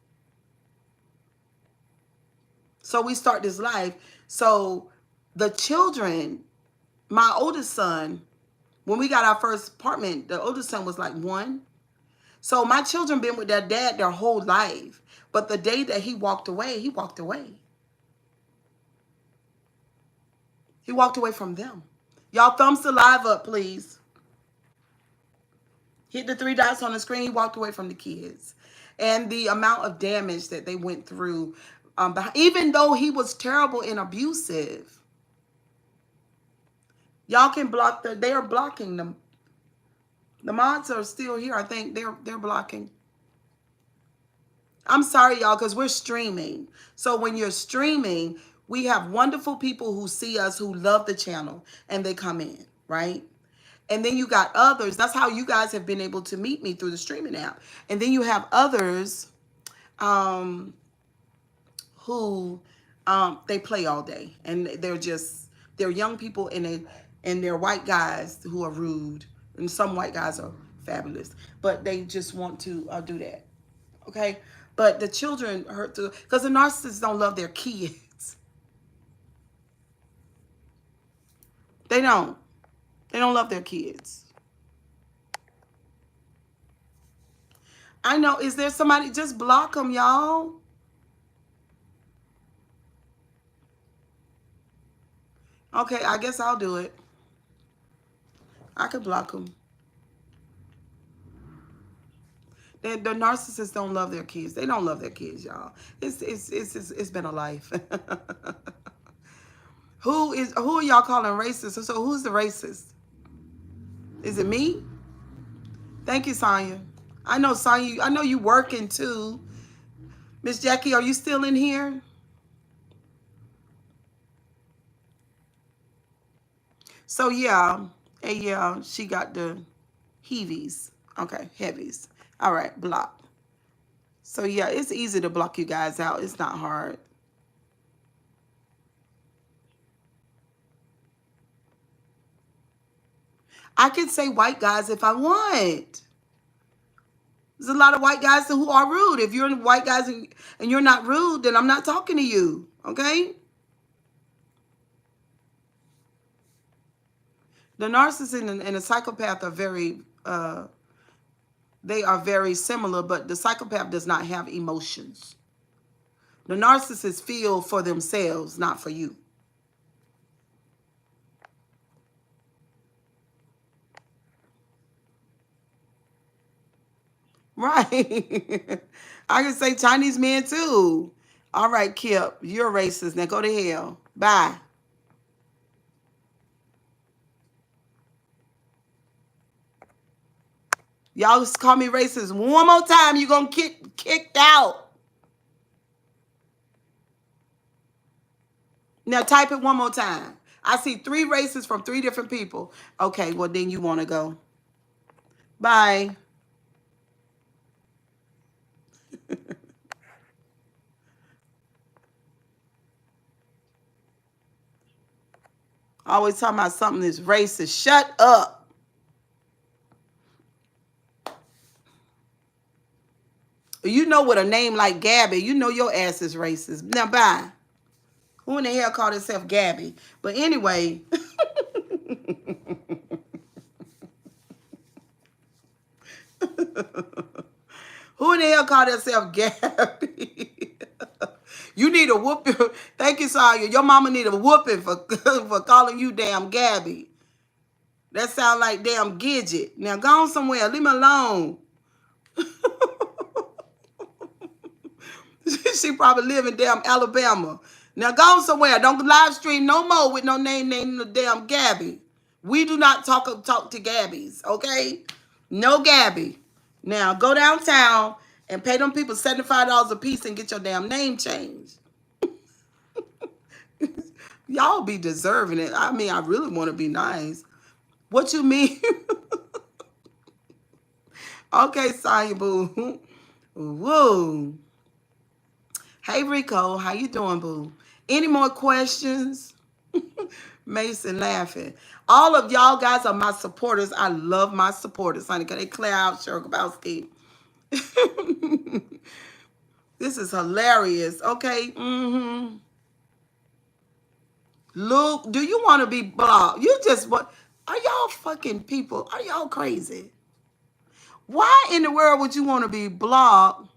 So we start this life. So the children, my oldest son, when we got our first apartment, the oldest son was like 1. So my children been with their dad their whole life. But the day that he walked away, he walked away. He walked away from them. Y'all thumbs the live up, please. Hit the 3 dots on the screen. He walked away from the kids. And the amount of damage that they went through, even though he was terrible and abusive, y'all can block they are blocking them. The mods are still here. I think they're blocking. I'm sorry, y'all, because we're streaming. So when you're streaming, we have wonderful people who see us, who love the channel, and they come in, right? And then you got others. That's how you guys have been able to meet me, through the streaming app. And then you have others who they play all day. And they're young people, and they're white guys who are rude. And some white guys are fabulous. But they just want to do that. Okay? But the children hurt too, because the narcissists don't love their kids. They don't. They don't love their kids. I know. Is there somebody? Just block them, y'all. Okay, I guess I'll do it. I could block them. The narcissists don't love their kids. They don't love their kids, y'all. It's been a life. Who are y'all calling racist? So who's the racist? Is it me? Thank you, Sonya. I know, Sonya. I know you working too. Miss Jackie, are you still in here? So yeah, she got the heavies. Okay, heavies. All right, block. So yeah, it's easy to block you guys out. It's not hard. I can say white guys if I want. There's a lot of white guys who are rude. If you're white guys and you're not rude, then I'm not talking to you. Okay? The narcissist and the psychopath are very, they are very similar, but the psychopath does not have emotions. The narcissists feel for themselves, not for you. Right. I can say Chinese men too. All right, Kip, you're racist. Now go to hell. Bye. Y'all just call me racist one more time, you're going to get kicked out. Now type it one more time. I see 3 races from 3 different people. Okay, well then you want to go. Bye. Always talking about something that's racist. Shut up. You know, with a name like Gabby, you know your ass is racist. Now bye. Who in the hell called herself Gabby? But anyway. Who in the hell called herself Gabby? You need a whooping. Thank you, Sawyer. Your mama need a whooping for, for calling you damn Gabby. That sound like damn Gidget. Now go on somewhere. Leave me alone. She probably live in damn Alabama. Now go on somewhere. Don't live stream no more with no name named the damn Gabby. We do not talk to Gabbies, okay? No Gabby. Now go downtown and pay them people $75 a piece and get your damn name changed. Y'all be deserving it. I mean, I really want to be nice. What you mean? Okay, Sonya Boo. Woo. Hey, Rico. How you doing, Boo? Any more questions? Mason laughing. All of y'all guys are my supporters. I love my supporters, honey. Can they clear out Cheryl Grabowski? This is hilarious. Okay. Mm-hmm. Luke, do you want to be blocked? You just what? Are y'all fucking people? Are y'all crazy? Why in the world would you want to be blocked?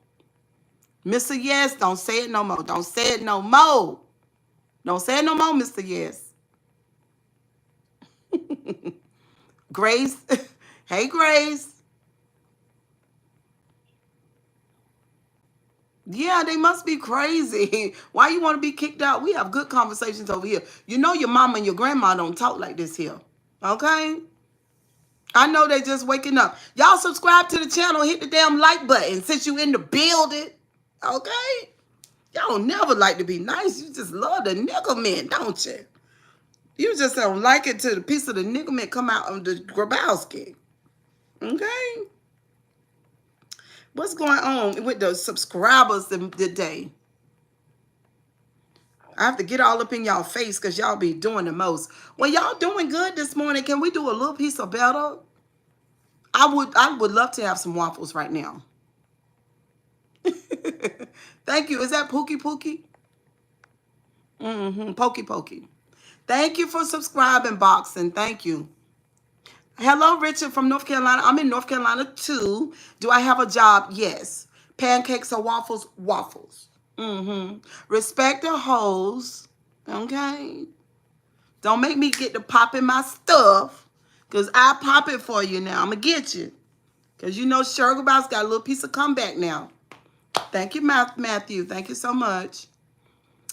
Mr. Yes, don't say it no more. Don't say it no more. Don't say it no more, Mr. Yes. Grace. Hey, Grace. Yeah, they must be crazy. Why you want to be kicked out? We have good conversations over here. You know your mama and your grandma don't talk like this here. Okay? I know they just waking up. Y'all subscribe to the channel. Hit the damn like button since you in the building. Okay? Y'all don't never like to be nice. You just love the nigga men, don't you? You just don't like it till the piece of the nigga men come out of the Grabowski. Okay? What's going on with the subscribers today? I have to get all up in y'all face because y'all be doing the most. Well, y'all doing good this morning. Can we do a little piece of better? I would love to have some waffles right now. Thank you. Is that Pookie Pookie? Mm-hmm. Pokey Pokey. Thank you for subscribing, Boxing. Thank you. Hello, Richard from North Carolina. I'm in North Carolina too. Do I have a job? Yes. Pancakes or waffles? Waffles. Mm-hmm. Respect the hoes. Okay. Don't make me get to popping my stuff. Because I pop it for you now. I'm going to get you. Because you know Sugar Bow's got a little piece of comeback now. Thank you, Matthew. Thank you so much.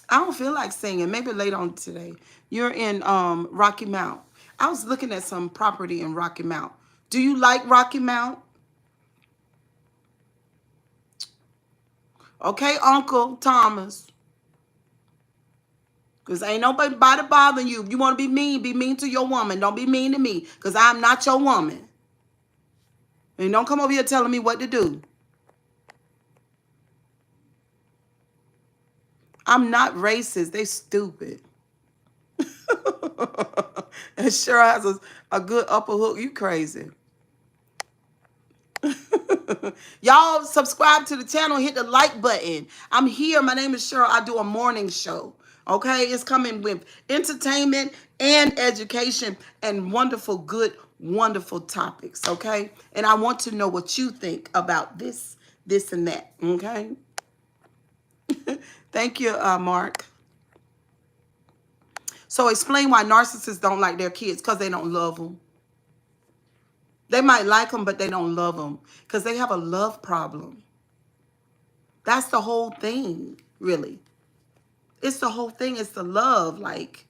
I don't feel like singing. Maybe later on today. You're in Rocky Mount. I was looking at some property in Rocky Mount. Do you like Rocky Mount? Okay, Uncle Thomas. Because ain't nobody bothering you. If you want to be mean to your woman. Don't be mean to me. Because I'm not your woman. And don't come over here telling me what to do. I'm not racist. They stupid. And sure has a good upper hook. You crazy. Y'all subscribe to the channel. Hit the like button. I'm here. My name is Cheryl. I do a morning show. Okay? It's coming with entertainment and education and wonderful, good, wonderful topics. Okay? And I want to know what you think about this, and that. Okay? Thank you, Mark. So explain why narcissists don't like their kids. Because they don't love them. They might like them, but they don't love them. Because they have a love problem. That's the whole thing, really. It's the whole thing. It's the love. Like,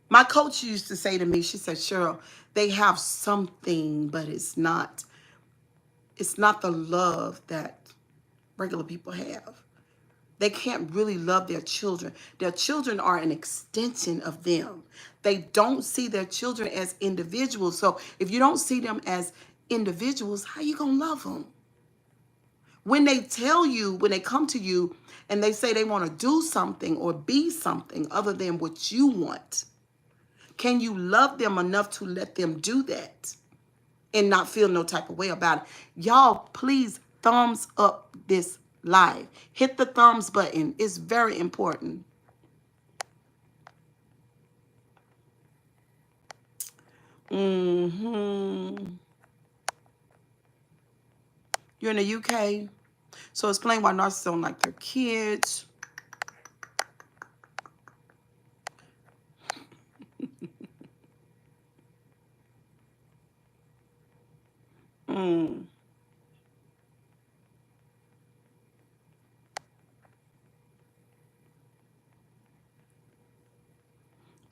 my coach used to say to me, she said, Cheryl, they have something, but it's not the love that regular people have. They can't really love their children. Their children are an extension of them. They don't see their children as individuals. So if you don't see them as individuals, how you going to love them? When they tell you, when they come to you and they say they want to do something or be something other than what you want, can you love them enough to let them do that and not feel no type of way about it? Y'all, please thumbs up this live. Hit the thumbs button. It's very important. You're in the UK, so explain why narcissists don't like their kids.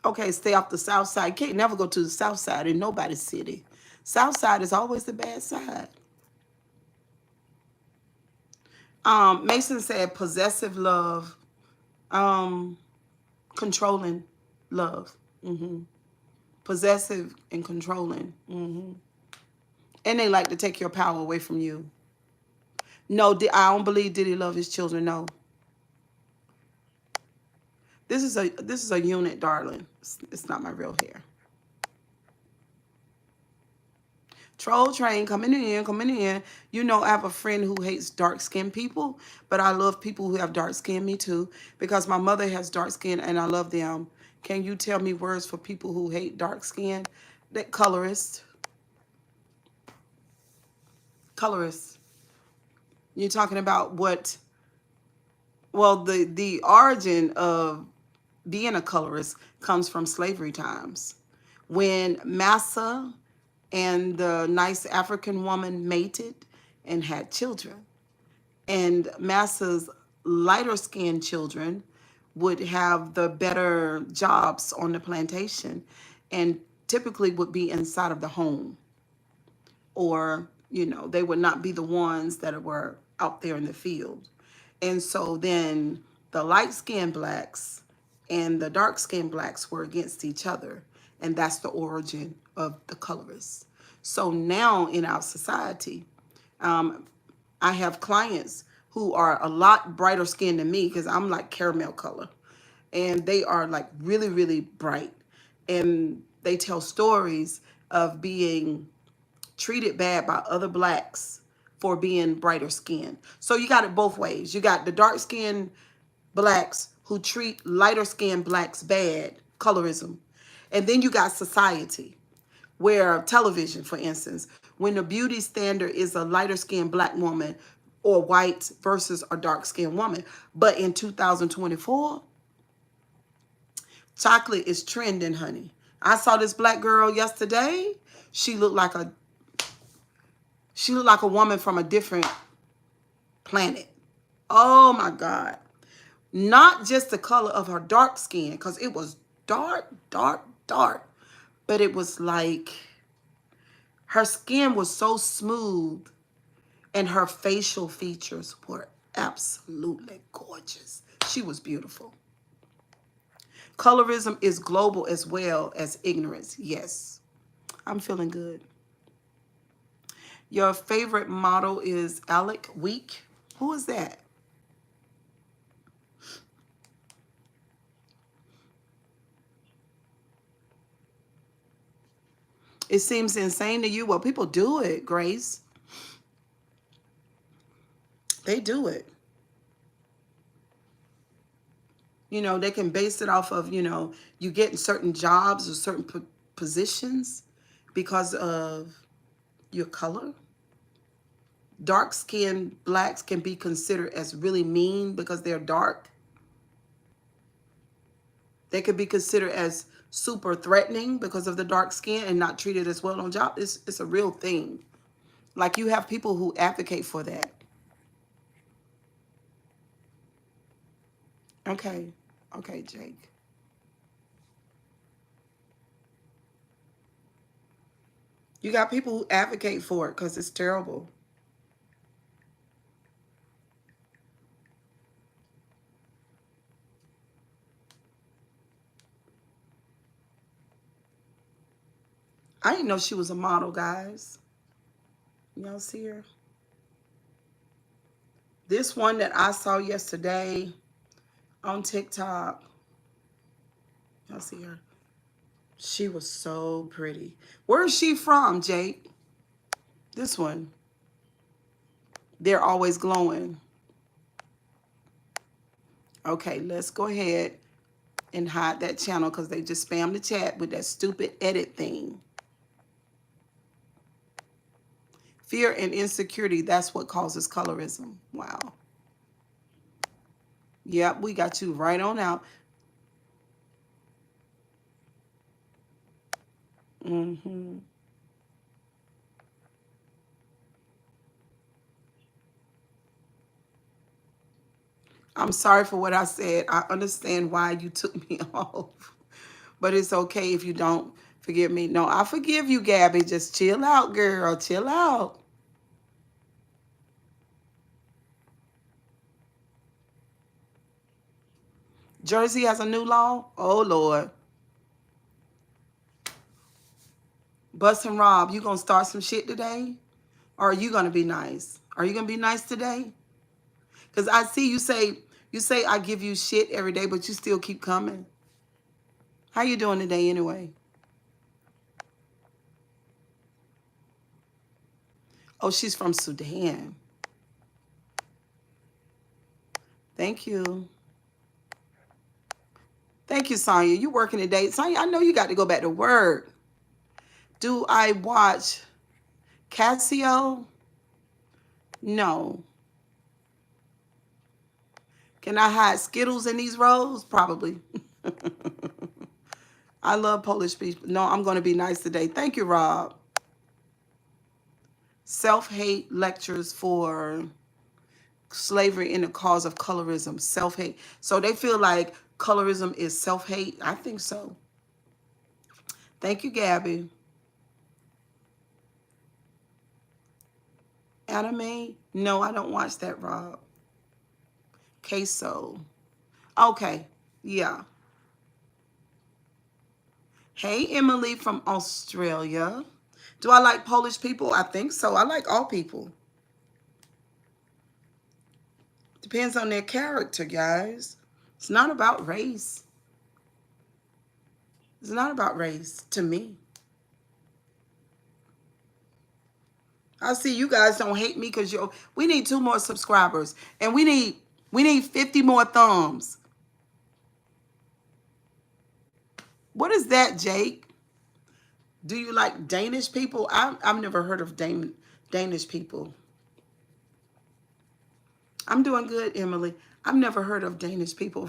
Okay, stay off the south side. Can't never go to the south side in nobody's city. South side is always the bad side. Mason said possessive love, controlling love. Possessive and controlling. And they like to take your power away from you. No, I don't believe did he love his children. No. This is a unit, darling. It's not my real hair. Troll train coming in, coming in. You know, I have a friend who hates dark-skinned people, but I love people who have dark skin, me too, because my mother has dark skin and I love them. Can you tell me words for people who hate dark skin? That colorist. Colorist. You're talking about what? Well, the origin of being a colorist comes from slavery times, when Massa and the nice African woman mated and had children. And Massa's lighter skinned children would have the better jobs on the plantation and typically would be inside of the home. Or, you know, they would not be the ones that were out there in the field. And so then the light skinned blacks and the dark skinned blacks were against each other. And that's the origin of the colorists. So now in our society, I have clients who are a lot brighter skinned than me because I'm like caramel color. And they are like really, really bright. And they tell stories of being treated bad by other blacks for being brighter skinned. So you got it both ways. You got the dark skinned blacks who treat lighter skinned blacks bad, colorism. And then you got society, where television, for instance, when the beauty standard is a lighter skinned black woman or white versus a dark skinned woman. But in 2024, chocolate is trending, honey. I saw this black girl yesterday. She looked like a woman from a different planet. Oh my God. Not just the color of her dark skin, because it was dark, dark, dark. But it was like her skin was so smooth and her facial features were absolutely gorgeous. She was beautiful. Colorism is global as well as ignorance. Yes, I'm feeling good. Your favorite model is Alec Week. Who is that? It seems insane to you. Well, people do it, Grace. They do it. You know, they can base it off of, you know, you getting certain jobs or certain positions because of your color. Dark-skinned blacks can be considered as really mean because they're dark. They could be considered as super threatening because of the dark skin and not treated as well on job. It's a real thing. Like, you have people who advocate for that. Okay. Okay, Jake. You got people who advocate for it because it's terrible. I didn't know she was a model, guys. Y'all see her? This one that I saw yesterday on TikTok. Y'all see her? She was so pretty. Where is she from, Jake? This one. They're always glowing. Okay, let's go ahead and hide that channel because they just spammed the chat with that stupid edit thing. Fear and insecurity, that's what causes colorism. Wow. Yep, we got you right on out. Mm-hmm. I'm sorry for what I said. I understand why you took me off. But it's okay if you don't forgive me. No, I forgive you, Gabby. Just chill out, girl. Chill out. Jersey has a new law? Oh, Lord. Bus and Rob, you gonna start some shit today? Or are you gonna be nice? Are you gonna be nice today? Because I see you say I give you shit every day, but you still keep coming. How you doing today anyway? Oh, she's from Sudan. Thank you. Thank you, Sonya. You working today. Sonya, I know you got to go back to work. Do I watch Casio? No. Can I hide Skittles in these rolls? Probably. I love Polish people. No, I'm going to be nice today. Thank you, Rob. Self-hate lectures for slavery in the cause of colorism. Self-hate. So they feel like colorism is self-hate. I think so. Thank you, Gabby. Anime? No, I don't watch that, Rob. Queso. Okay. Yeah. Hey, Emily from Australia. Do I like Polish people? I think so. I like all people. Depends on their character, guys. It's not about race. It's not about race to me. I see you guys don't hate me because we need 2 more subscribers. And we need 50 more thumbs. What is that, Jake? Do you like Danish people? I've never heard of Danish people. I'm doing good, Emily. I've never heard of Danish people.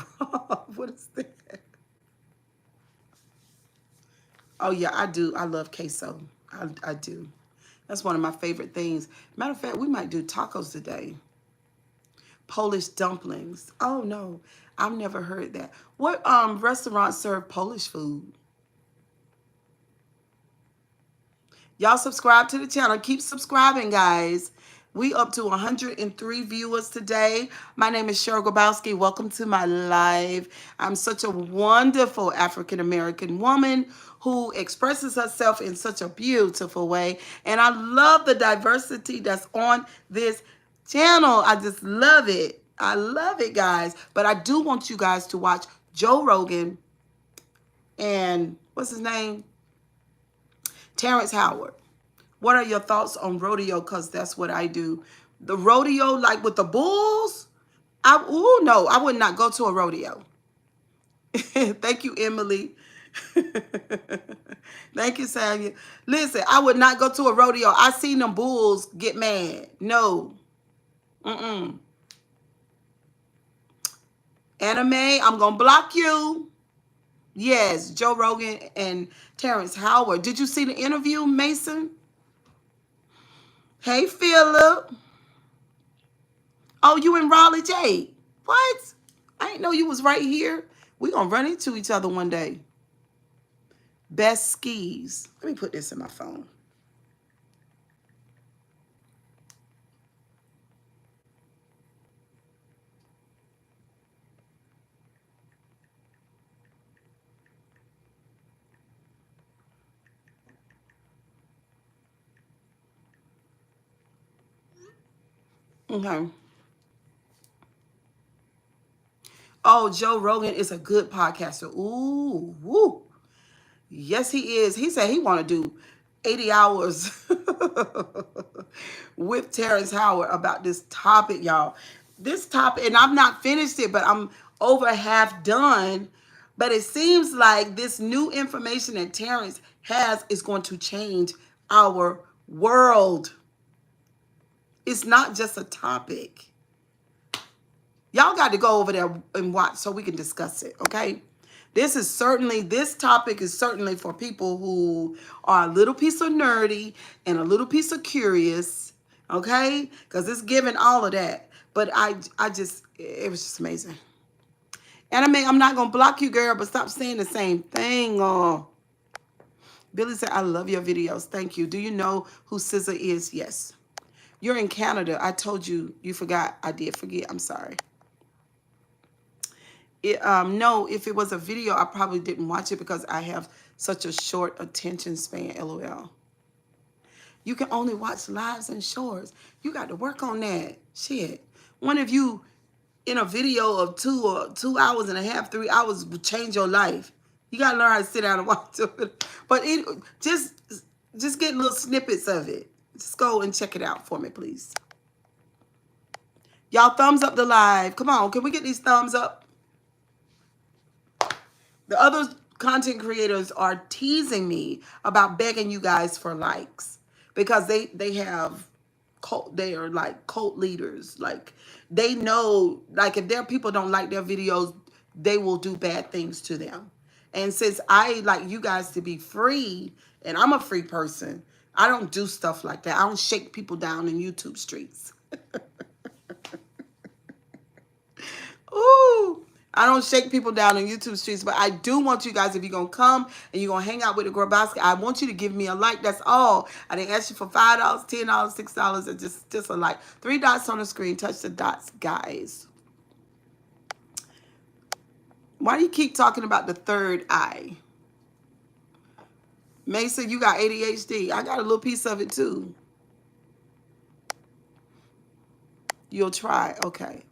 What is that? Oh, yeah, I do. I love queso. I do. That's one of my favorite things. Matter of fact, we might do tacos today. Polish dumplings. Oh, no. I've never heard that. What restaurants serve Polish food? Y'all subscribe to the channel. Keep subscribing, guys. We up to 103 viewers today. My name is Cheryl Grabowski. Welcome to my live. I'm such a wonderful African-American woman who expresses herself in such a beautiful way. And I love the diversity that's on this channel. I just love it. I love it, guys. But I do want you guys to watch Joe Rogan and what's his name? Terrence Howard. What are your thoughts on rodeo? Because that's what I do. The rodeo, like with the bulls, no, I would not go to a rodeo. Thank you, Emily. Thank you, Samuel. Listen, I would not go to a rodeo. I seen them bulls get mad. No. Mm-mm. Anime, I'm going to block you. Yes, Joe Rogan and Terrence Howard. Did you see the interview, Mason? Hey, Philip. Oh, you in Raleigh, Jay? What? I didn't know you was right here. We gonna run into each other one day. Best skis. Let me put this in my phone. Okay. Oh, Joe Rogan is a good podcaster. Ooh, woo. Yes, he is. He said he want to do 80 hours with Terrence Howard about this topic, y'all. This topic, and I've not finished it, but I'm over half done. But it seems like this new information that Terrence has is going to change our world. It's not just a topic. Y'all got to go over there and watch so we can discuss it, okay? This topic is certainly for people who are a little piece of nerdy and a little piece of curious, okay? Because it's giving all of that. But it was just amazing. And I mean, I'm not going to block you, girl, but stop saying the same thing. Oh. Billy said, I love your videos. Thank you. Do you know who SZA is? Yes. You're in Canada. I told you. You forgot. I did forget. I'm sorry. No, if it was a video, I probably didn't watch it because I have such a short attention span, LOL. You can only watch lives and shorts. You got to work on that. Shit. One of you in a video of 2 hours and a half, 3 hours would change your life. You got to learn how to sit down and watch it. But just get little snippets of it. Just go and check it out for me, please. Y'all thumbs up the live. Come on. Can we get these thumbs up? The other content creators are teasing me about begging you guys for likes because they have they are like cult leaders. Like they know, like if their people don't like their videos, they will do bad things to them. And since I like you guys to be free, and I'm a free person, I don't do stuff like that. I don't shake people down in YouTube streets. Ooh. I don't shake people down on YouTube streets, but I do want you guys, if you're going to come and you're going to hang out with the Grabowski, I want you to give me a like. That's all. I didn't ask you for $5, $10, $6, or just a like. 3 dots on the screen. Touch the dots, guys. Why do you keep talking about the third eye? Mason, you got ADHD. I got a little piece of it too. You'll try. Okay.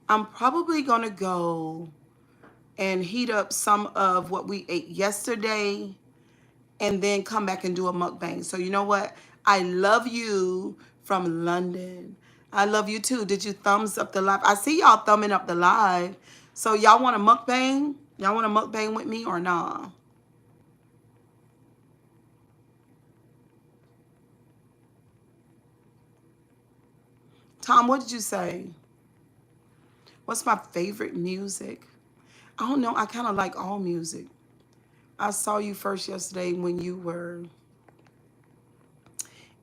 I'm probably going to go and heat up some of what we ate yesterday and then come back and do a mukbang. So you know what? I love you from London. I love you too. Did you thumbs up the live? I see y'all thumbing up the live. So y'all want a mukbang? Y'all want a mukbang with me or nah? Tom, what did you say? What's my favorite music? I don't know. I kind of like all music. I saw you first yesterday when you were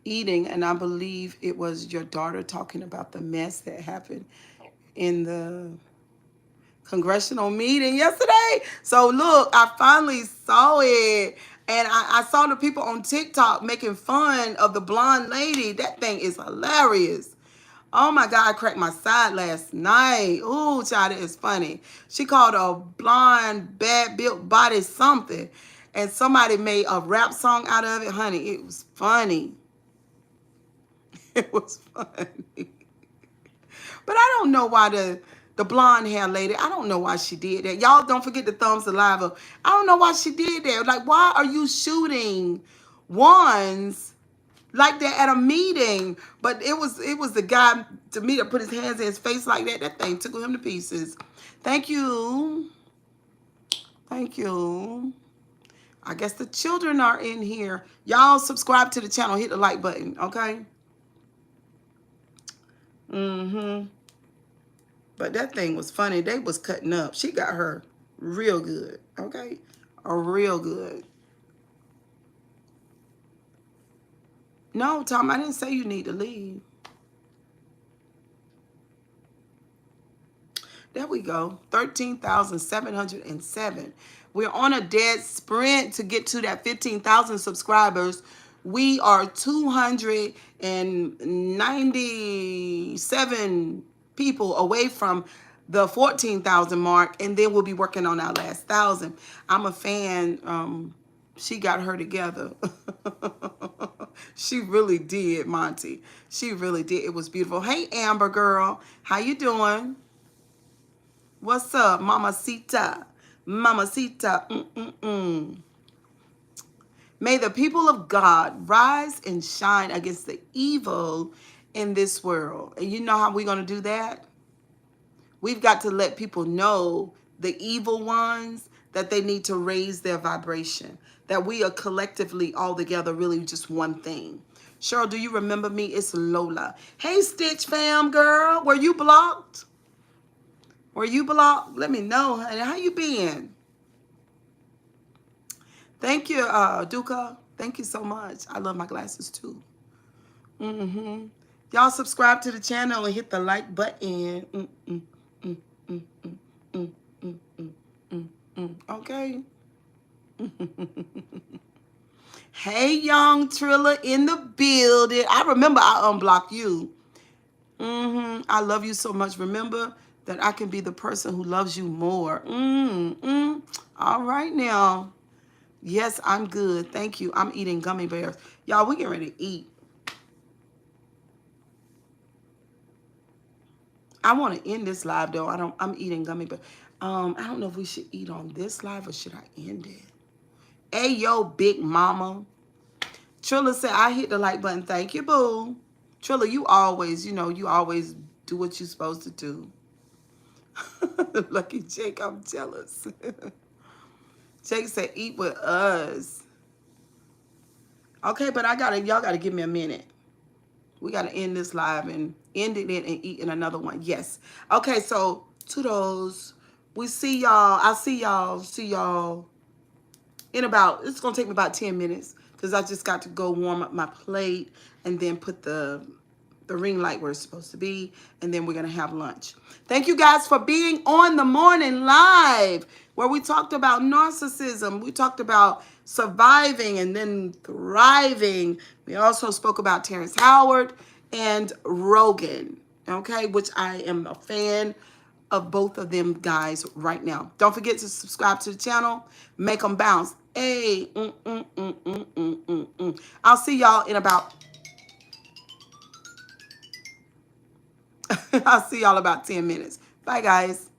eating, and I believe it was your daughter talking about the mess that happened in the congressional meeting yesterday. So look, I finally saw it. And I saw the people on TikTok making fun of the blonde lady. That thing is hilarious. Oh my God, I cracked my side last night. Ooh, child, it is funny. She called a blonde, bad built body something. And somebody made a rap song out of it. Honey, it was funny. It was funny. But I don't know why the blonde hair lady, I don't know why she did that. Y'all don't forget the thumbs alive. I don't know why she did that. Like, why are you shooting ones like that at a meeting? But it was the guy to me that put his hands in his face like that. That thing tickled him to pieces. Thank you. Thank you. I guess the children are in here. Y'all subscribe to the channel. Hit the like button, okay? Mm-hmm. But that thing was funny. They was cutting up. She got her real good, okay? Real good. No, Tom, I didn't say you need to leave. There we go. 13,707. We're on a dead sprint to get to that 15,000 subscribers. We are 297 people away from the 14,000 mark, and then we'll be working on our last 1,000. I'm a fan. She got her together. She really did, Monty. She really did. It was beautiful. Hey, Amber girl, how you doing? What's up, Mamacita? Mamacita. May the people of God rise and shine against the evil in this world. And you know how we're going to do that? We've got to let people know, the evil ones, that they need to raise their vibration, that we are collectively all together really just one thing. Cheryl, do you remember me? It's Lola. Hey, Stitch fam girl. Were you blocked? Were you blocked? Let me know, honey. How you been? Thank you, Duca. Thank you so much. I love my glasses too. Y'all subscribe to the channel and hit the like button. Okay. Hey, young Trilla in the building. I remember I unblocked you. I love you so much. Remember that I can be the person who loves you more. All right now. Yes, I'm good. Thank you. I'm eating gummy bears. Y'all, we getting ready to eat. I want to end this live though. I'm eating gummy bears. I don't know if we should eat on this live or should I end it? Hey, yo, big mama. Trilla said, I hit the like button. Thank you, boo. Trilla, you always, you always do what you're supposed to do. Lucky Jake, I'm jealous. Jake said, eat with us. Okay, but y'all gotta give me a minute. We gotta end this live and end it in and eat in another one. Yes. Okay, so toodles. We see y'all. I'll see y'all in it's gonna take me about 10 minutes because I just got to go warm up my plate and then put the ring light where it's supposed to be, and then we're gonna have lunch. Thank you guys for being on the morning live where we talked about narcissism. We talked about surviving and then thriving. We also spoke about Terrence Howard and Rogan, okay, which I am a fan of both of them guys right now. Don't forget to subscribe to the channel. Make them bounce. Hey, I'll see y'all in about I'll see y'all about 10 minutes. Bye, guys.